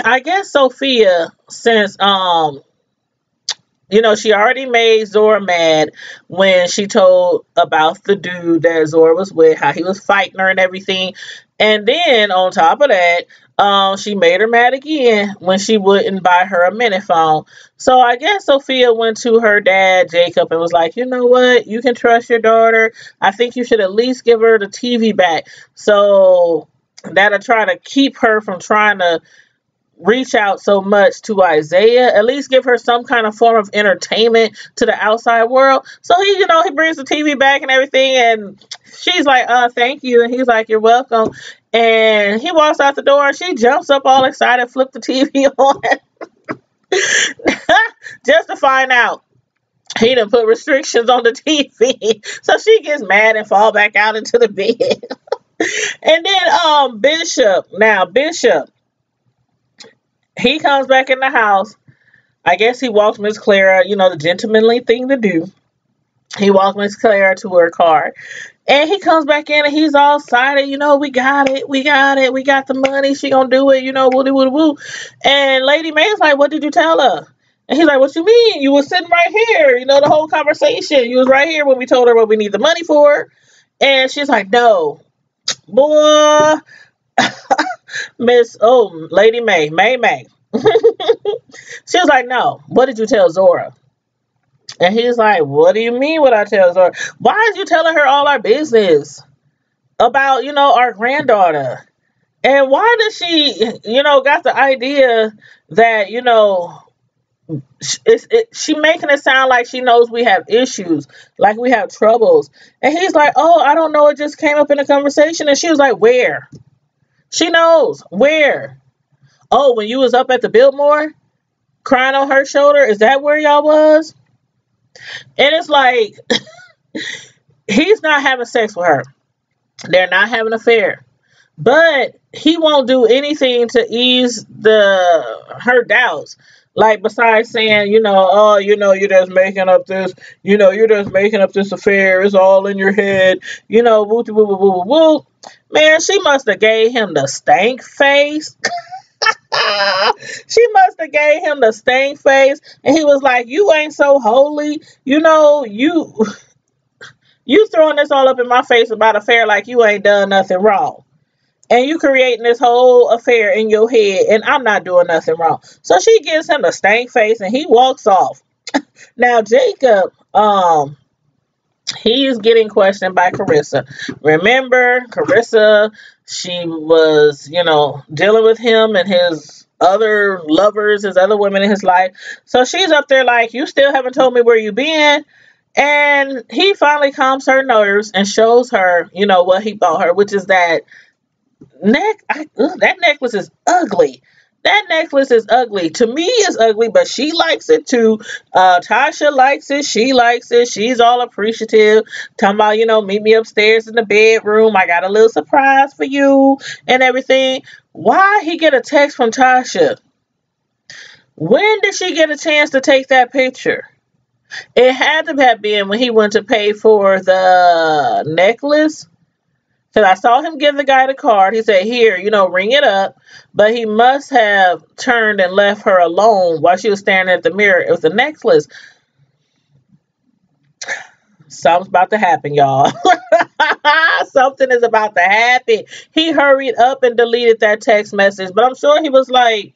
[SPEAKER 1] I guess Sophia, since she already made Zora mad when she told about the dude that Zora was with, how he was fighting her and everything. And then on top of that, she made her mad again when she wouldn't buy her a mini phone. So I guess Sophia went to her dad, Jacob, and was like, you know what? You can trust your daughter. I think you should at least give her the TV back. So that'll try to keep her from trying to reach out so much to Isaiah. At least give her some kind of form of entertainment to the outside world. So he brings the TV back and everything, and she's like, thank you. And he's like, you're welcome. And he walks out the door and she jumps up all excited, flip the TV on just to find out he done put restrictions on the TV. So she gets mad and fall back out into the bed. And then Bishop, he comes back in the house. I guess he walks Miss Clara, the gentlemanly thing to do. He walks Miss Clara to her car. And he comes back in and he's all excited. We got it. We got the money. She gonna do it. Woody, woody, woo. And Lady May's like, what did you tell her? And he's like, what you mean? You was sitting right here. The whole conversation. You was right here when we told her what we need the money for. And she's like, no. Boy. Lady May. She was like, no, what did you tell Zora? And he's like, what do you mean what I tell Zora? Why is you telling her all our business about, our granddaughter? And why does she, got the idea that, she making it sound like she knows we have issues, like we have troubles. And he's like, oh, I don't know, it just came up in a conversation. And she was like, where? She knows. Where? Oh, when you was up at the Biltmore crying on her shoulder, is that where y'all was? And it's like, he's not having sex with her. They're not having an affair. But he won't do anything to ease her doubts. Like, besides saying, you're just making up this, you're just making up this affair. It's all in your head. Woo, woo, woo, woo, woo. Man, she must have gave him the stank face. She must have gave him the stank face. And he was like, you ain't so holy. You You throwing this all up in my face about affair like you ain't done nothing wrong. And you creating this whole affair in your head, and I'm not doing nothing wrong. So she gives him a stank face, and he walks off. Now Jacob, he is getting questioned by Carissa. Remember, Carissa, she was, dealing with him and his other lovers, his other women in his life. So she's up there like, you still haven't told me where you been. And he finally calms her nerves and shows her, what he bought her, which is that that necklace is ugly. That necklace is ugly. To me, it's ugly, but she likes it too. Tasha likes it. She likes it. She's all appreciative. Talking about, meet me upstairs in the bedroom. I got a little surprise for you and everything. Why he get a text from Tasha? When did she get a chance to take that picture? It had to have been when he went to pay for the necklace. Because I saw him give the guy the card. He said, here, ring it up. But he must have turned and left her alone while she was staring at the mirror. It was the necklace. Something's about to happen, y'all. Something is about to happen. He hurried up and deleted that text message. But I'm sure he was like,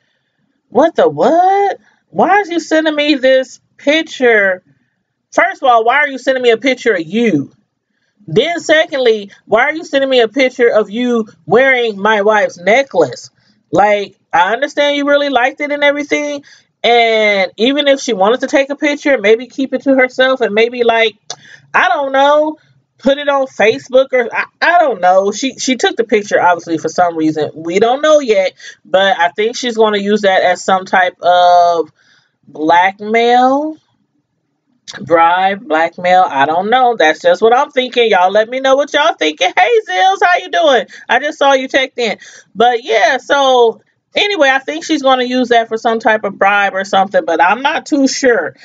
[SPEAKER 1] what the what? Why is you sending me this picture? First of all, why are you sending me a picture of you? Then secondly, why are you sending me a picture of you wearing my wife's necklace? Like, I understand you really liked it and everything. And even if she wanted to take a picture, maybe keep it to herself and maybe like, I don't know, put it on Facebook or I don't know. She took the picture obviously for some reason. We don't know yet, but I think she's going to use that as some type of blackmail. Bribe, blackmail, I don't know. That's just what I'm thinking. Y'all let me know what y'all thinking. Hey Zills, how you doing? I just saw you checked in. But yeah, so anyway, I think she's going to use that for some type of bribe or something, but I'm not too sure.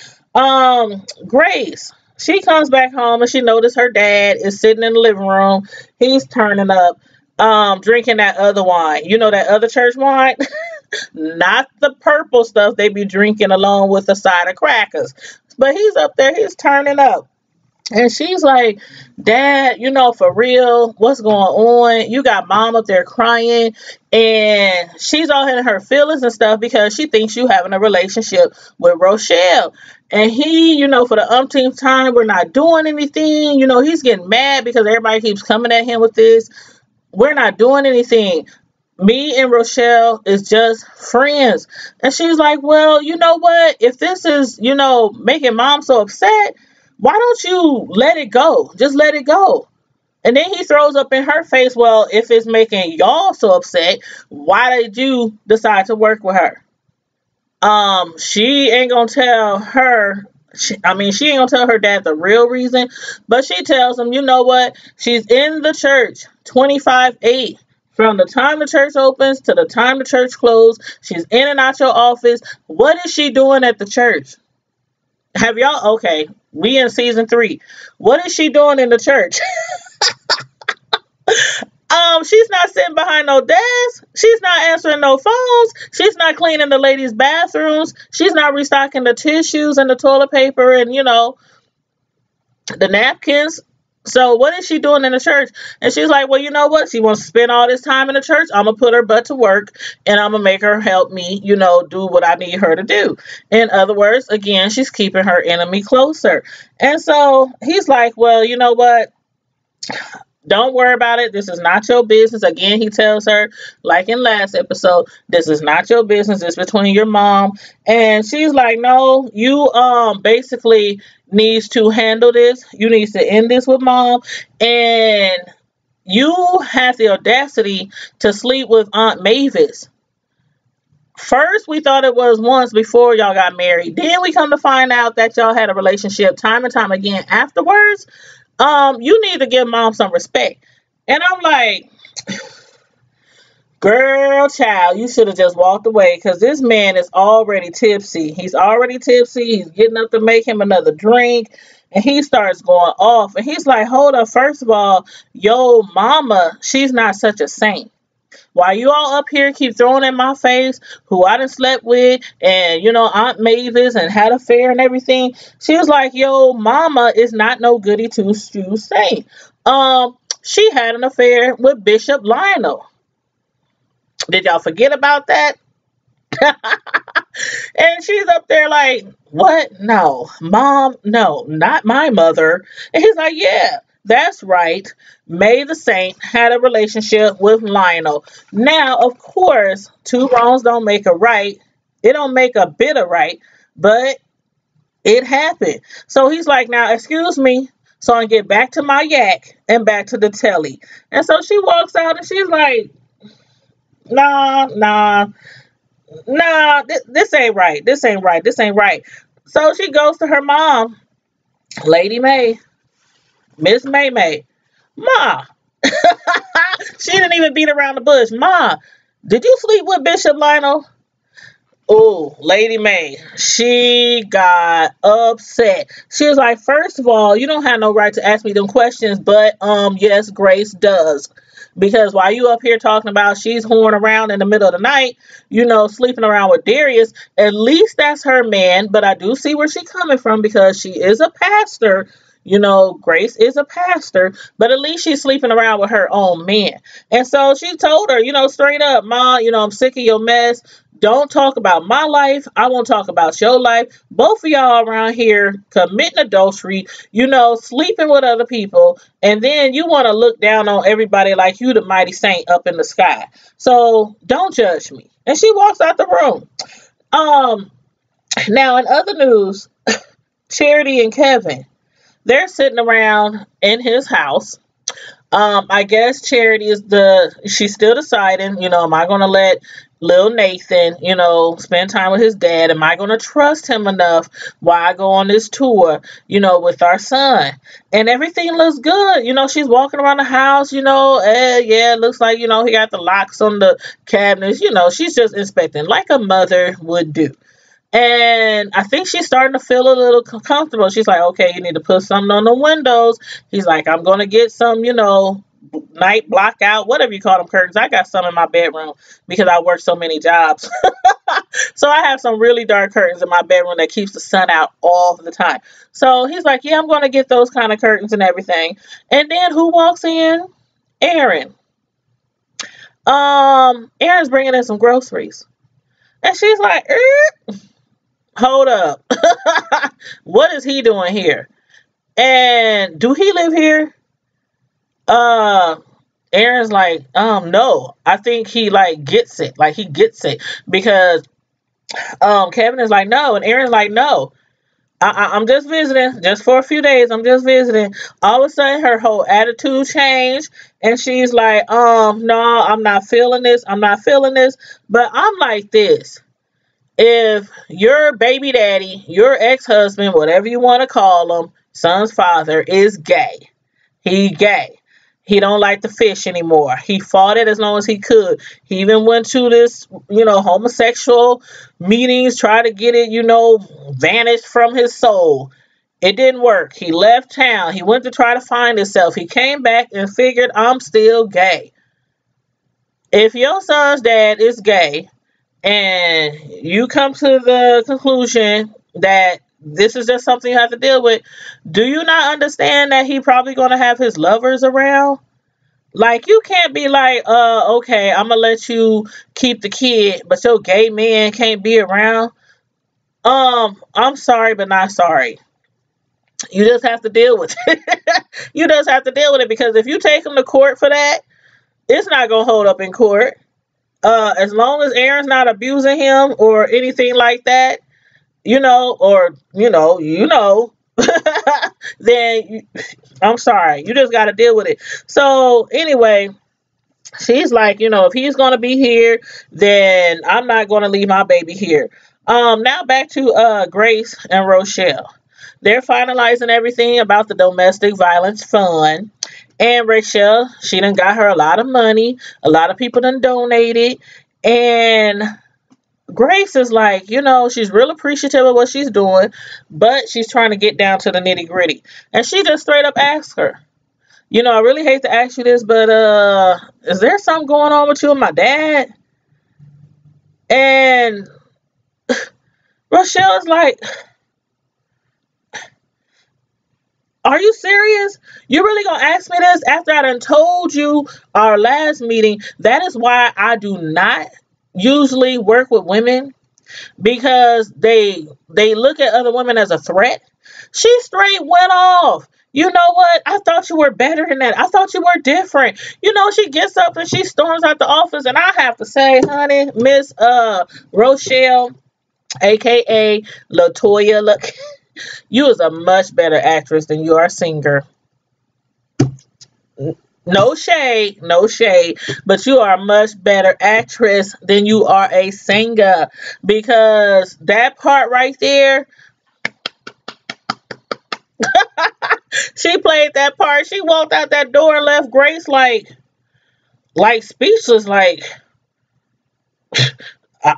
[SPEAKER 1] Grace, she comes back home and she noticed her dad is sitting in the living room. He's turning up, drinking that other wine. That other church wine? Not the purple stuff they be drinking along with a side of crackers. But he's up there, he's turning up. And she's like, Dad, for real, what's going on? You got mom up there crying. And she's all in her feelings and stuff because she thinks you having a relationship with Rochelle. And he, for the umpteenth time, we're not doing anything. He's getting mad because everybody keeps coming at him with this. We're not doing anything. Me and Rochelle is just friends. And she's like, well, you know what? If this is, making mom so upset, why don't you let it go? Just let it go. And then he throws up in her face, well, if it's making y'all so upset, why did you decide to work with her? She ain't gonna tell her. She ain't gonna tell her dad the real reason, but she tells him, you know what? She's in the church 25/8. From the time the church opens to the time the church closes, she's in and out your office. What is she doing at the church? Have y'all, okay, we in season 3. What is she doing in the church? She's not sitting behind no desk. She's not answering no phones. She's not cleaning the ladies' bathrooms. She's not restocking the tissues and the toilet paper and, the napkins. So what is she doing in the church? And she's like, well, you know what? She wants to spend all this time in the church. I'm going to put her butt to work and I'm going to make her help me, do what I need her to do. In other words, again, she's keeping her enemy closer. And so he's like, well, you know what? Don't worry about it. This is not your business. Again, he tells her, like in last episode, this is not your business. It's between your mom. And she's like, no, you basically needs to handle this. You need to end this with mom. And you have the audacity to sleep with Aunt Mavis. First, we thought it was once before y'all got married. Then we come to find out that y'all had a relationship time and time again afterwards. You need to give mom some respect. And I'm like, girl, child, you should have just walked away because this man is already tipsy. He's already tipsy. He's getting up to make him another drink. And he starts going off. And he's like, hold up. First of all, yo, mama, she's not such a saint. While you all up here keep throwing in my face who I done slept with and, Aunt Mavis and had an affair and everything, she was like, yo, mama is not no goody two-shoes saint. She had an affair with Bishop Lionel. Did y'all forget about that? And she's up there like, what? No, mom, no, not my mother. And he's like, yeah, that's right. May the Saint had a relationship with Lionel. Now, of course, two wrongs don't make a right. It don't make a bit of right, but it happened. So he's like, now, excuse me, so I can get back to my yak and back to the telly. And so she walks out and she's like, nah, this ain't right. This ain't right. This ain't right. So she goes to her mom, Lady May, Miss May May. Ma, she didn't even beat around the bush. Ma, did you sleep with Bishop Lionel? Oh, Lady May, she got upset. She was like, first of all, you don't have no right to ask me them questions, but yes, Grace does. Because while you up here talking about she's whoring around in the middle of the night, sleeping around with Darius, at least that's her man. But I do see where she's coming from because she is a pastor. Grace is a pastor, but at least she's sleeping around with her own man. And so she told her, straight up, Ma, I'm sick of your mess. Don't talk about my life. I won't talk about your life. Both of y'all around here committing adultery, sleeping with other people. And then you want to look down on everybody like you the mighty saint up in the sky. So don't judge me. And she walks out the room. Now in other news, Charity and Kevin, they're sitting around in his house. I guess Charity she's still deciding, am I going to let Lil Nathan, spend time with his dad? Am I going to trust him enough while I go on this tour, with our son? And everything looks good. She's walking around the house, yeah, it looks like, he got the locks on the cabinets, she's just inspecting like a mother would do. And I think she's starting to feel a little comfortable. She's like, okay, you need to put something on the windows. He's like, I'm going to get some, night block out, whatever you call them curtains. I got some in my bedroom because I work so many jobs. So I have some really dark curtains in my bedroom that keeps the sun out all the time. So he's like, yeah, I'm going to get those kind of curtains and everything. And then who walks in? Aaron. Aaron's bringing in some groceries. And she's like, hold up. What is he doing here? And do he live here? Aaron's like, no. I think he gets it. He gets it. Because Kevin is like, no. And Aaron's like, no. I'm just visiting. Just for a few days. I'm just visiting. All of a sudden her whole attitude changed. And she's like, no, I'm not feeling this. I'm not feeling this. But I'm like this. If your baby daddy, your ex-husband, whatever you want to call him, son's father, is gay. He gay. He don't like to fish anymore. He fought it as long as he could. He even went to this, homosexual meetings, try to get it, vanished from his soul. It didn't work. He left town. He went to try to find himself. He came back and figured, I'm still gay. If your son's dad is gay, and you come to the conclusion that this is just something you have to deal with, do you not understand that he probably going to have his lovers around? You can't be like, okay, I'm going to let you keep the kid, but your gay man can't be around. I'm sorry, but not sorry. You just have to deal with it. You just have to deal with it, because if you take him to court for that, it's not going to hold up in court. As long as Aaron's not abusing him or anything like that, then I'm sorry, you just got to deal with it. So anyway, she's like, if he's going to be here, then I'm not going to leave my baby here. Now back to Grace and Rochelle. They're finalizing everything about the domestic violence fund. And Rachel, she done got her a lot of money. A lot of people done donated. And Grace is like, she's real appreciative of what she's doing, but she's trying to get down to the nitty gritty. And she just straight up asks her, I really hate to ask you this, but is there something going on with you and my dad? And Rochelle's like, are you serious? You really gonna ask me this after I done told you our last meeting? That is why I do not usually work with women, because they look at other women as a threat. She straight went off. You know what? I thought you were better than that. I thought you were different. She gets up and she storms out the office, and I have to say, honey, Miss Rochelle, aka Latoya, look, you is a much better actress than you are a singer. No shade, no shade, but you are a much better actress than you are a singer, because that part right there, she played that part. She walked out that door and left Grace like speechless, like, I,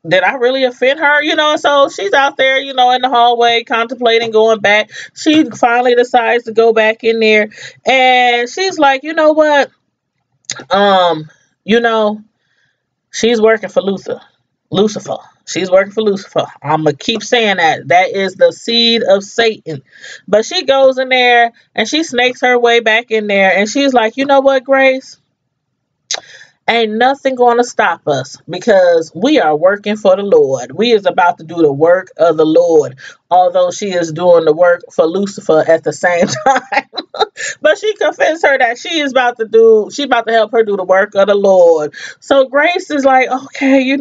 [SPEAKER 1] did I really offend her? So she's out there, in the hallway contemplating going back. She finally decides to go back in there, and she's like, you know what? Um, you know, she's working for Lucifer. She's working for Lucifer. I'm going to keep saying that. That is the seed of Satan. But she goes in there and she snakes her way back in there. And she's like, you know what, Grace? Ain't nothing going to stop us, because we are working for the Lord. We is about to do the work of the Lord. Although she is doing the work for Lucifer at the same time. But she convinced her that she's about to help her do the work of the Lord. So Grace is like, okay,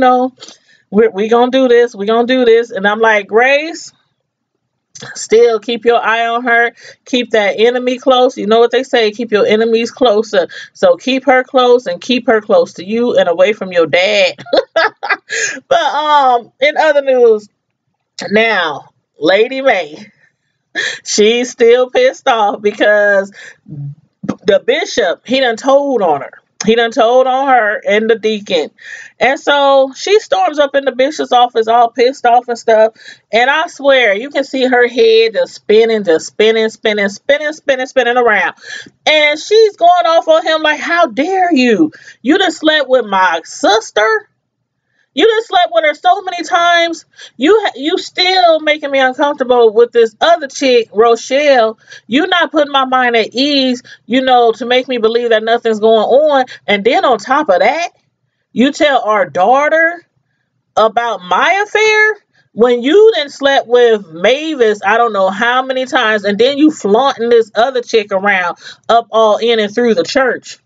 [SPEAKER 1] we gonna do this. We gonna do this. And I'm like, Grace, still keep your eye on her. Keep that enemy close. You know what they say, keep your enemies closer. So keep her close, and keep her close to you and away from your dad. But in other news, now Lady May, she's still pissed off because the bishop, he done told on her. He done told on her and the deacon. And so she storms up in the bishop's office all pissed off and stuff. And I swear, you can see her head just spinning around. And she's going off on him like, how dare you? You done slept with my sister? You done slept with her so many times. You still making me uncomfortable with this other chick, Rochelle. You not putting my mind at ease, to make me believe that nothing's going on. And then on top of that, you tell our daughter about my affair when you then slept with Mavis, I don't know how many times, and then you flaunting this other chick around up all in and through the church.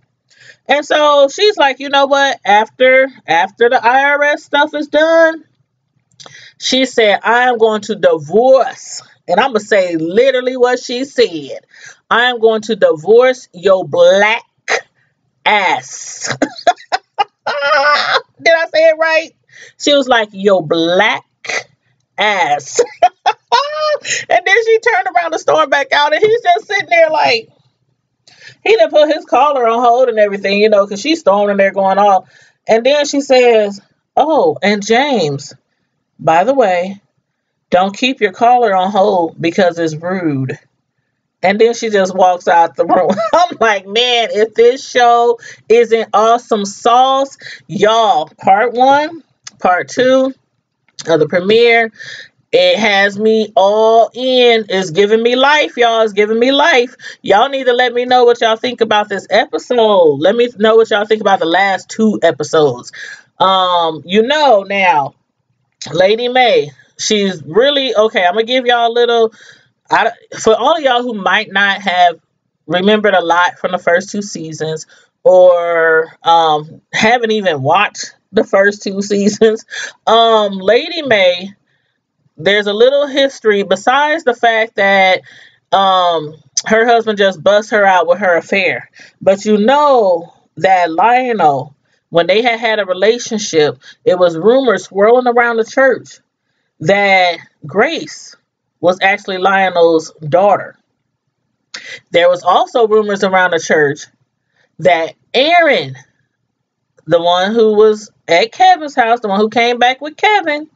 [SPEAKER 1] And so she's like, you know what? After the IRS stuff is done, she said, I am going to divorce. And I'm going to say literally what she said. I am going to divorce your black ass. Did I say it right? She was like, your black ass. And then she turned around and stormed back out. And he's just sitting there like, he done put his collar on hold and everything, because she's storming there going off. And then she says, oh, and James, by the way, don't keep your collar on hold because it's rude. And then she just walks out the room. I'm like, man, if this show isn't awesome sauce, y'all, part 1, part 2 of the premiere, it has me all in. It's giving me life, y'all. It's giving me life. Y'all need to let me know what y'all think about this episode. Let me know what y'all think about the last 2 episodes. Now, Lady May, she's really, okay, I'm going to give y'all a little, for all of y'all who might not have remembered a lot from the first 2 seasons, or haven't even watched the first 2 seasons, Lady May, there's a little history besides the fact that her husband just bust her out with her affair. But that Lionel, when they had a relationship, it was rumors swirling around the church that Grace was actually Lionel's daughter. There was also rumors around the church that Aaron, the one who was at Kevin's house, the one who came back with Kevin,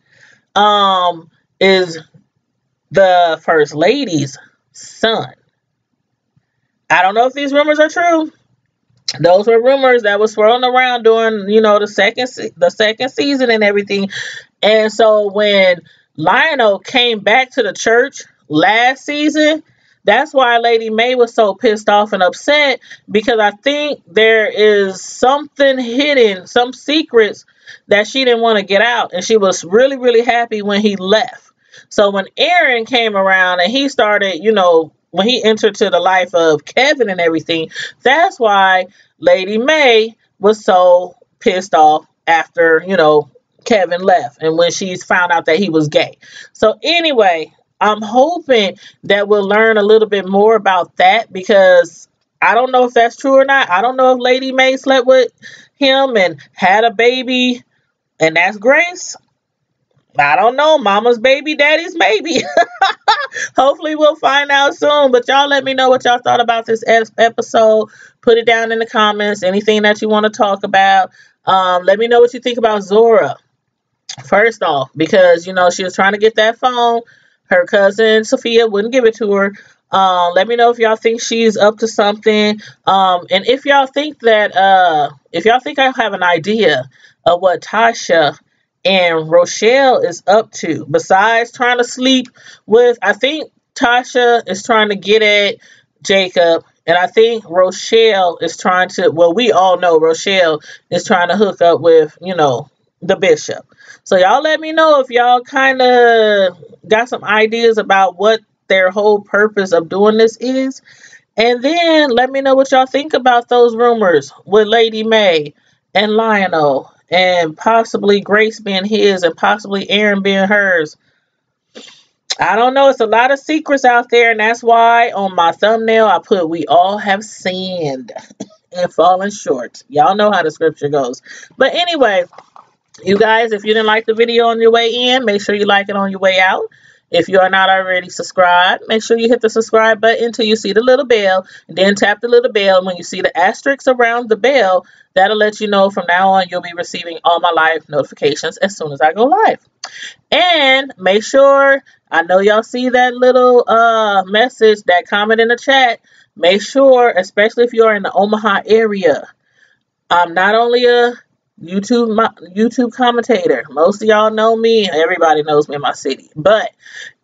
[SPEAKER 1] is the first lady's son. I don't know if these rumors are true. Those were rumors that was swirling around during, the second season and everything. And so when Lionel came back to the church last season, that's why Lady May was so pissed off and upset, because I think there is something hidden, some secrets that she didn't want to get out. And she was really, really happy when he left. So when Aaron came around and he started, when he entered to the life of Kevin and everything, that's why Lady May was so pissed off after, Kevin left and when she's found out that he was gay. So anyway, I'm hoping that we'll learn a little bit more about that, because I don't know if that's true or not. I don't know if Lady May slept with him and had a baby and that's Grace. I don't know. Mama's baby, daddy's maybe. Hopefully we'll find out soon. But y'all let me know what y'all thought about this episode. Put it down in the comments. Anything that you want to talk about. Let me know what you think about Zora. First off, because, she was trying to get that phone. Her cousin Sophia wouldn't give it to her. Let me know if y'all think she's up to something. And if y'all think I have an idea of what Tasha and Rochelle is up to, besides trying to sleep with, I think Tasha is trying to get at Jacob, and I think Rochelle is trying to, well, we all know Rochelle is trying to hook up with, the bishop. So y'all let me know if y'all kind of got some ideas about what their whole purpose of doing this is. And then let me know what y'all think about those rumors with Lady May and Lionel, and possibly Grace being his and possibly Aaron being hers. I don't know. It's a lot of secrets out there, and that's why on my thumbnail I put "we all have sinned and fallen short." Y'all know how the scripture goes. But anyway, you guys, if you didn't like the video on your way in, make sure you like it on your way out. If you are not already subscribed, make sure you hit the subscribe button until you see the little bell. And then tap the little bell. And when you see the asterisk around the bell, that'll let you know from now on you'll be receiving all my live notifications as soon as I go live. And make sure, I know y'all see that little message, that comment in the chat. Make sure, especially if you're in the Omaha area, I'm not only a YouTube commentator. Most of y'all know me. Everybody knows me in my city. But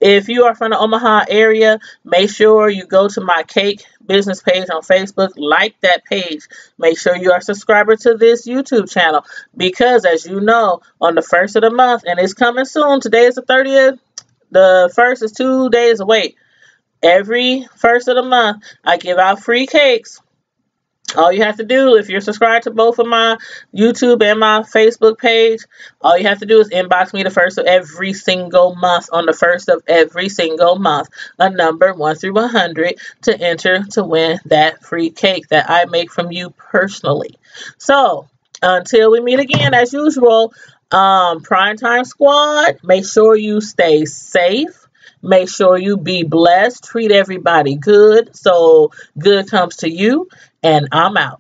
[SPEAKER 1] if you are from the Omaha area, make sure you go to my cake business page on Facebook. Like that page. Make sure you are a subscriber to this YouTube channel. Because as you know, on the 1st of the month, and it's coming soon. Today is the 30th. The 1st is 2 days away. Every 1st of the month, I give out free cakes. All you have to do, if you're subscribed to both of my YouTube and my Facebook page, all you have to do is inbox me the 1st of every single month, on the 1st of every single month, a number 1 through 100 to enter to win that free cake that I make from you personally. So, until we meet again, as usual, Primetime Squad, make sure you stay safe. Make sure you be blessed. Treat everybody good so good comes to you. And I'm out.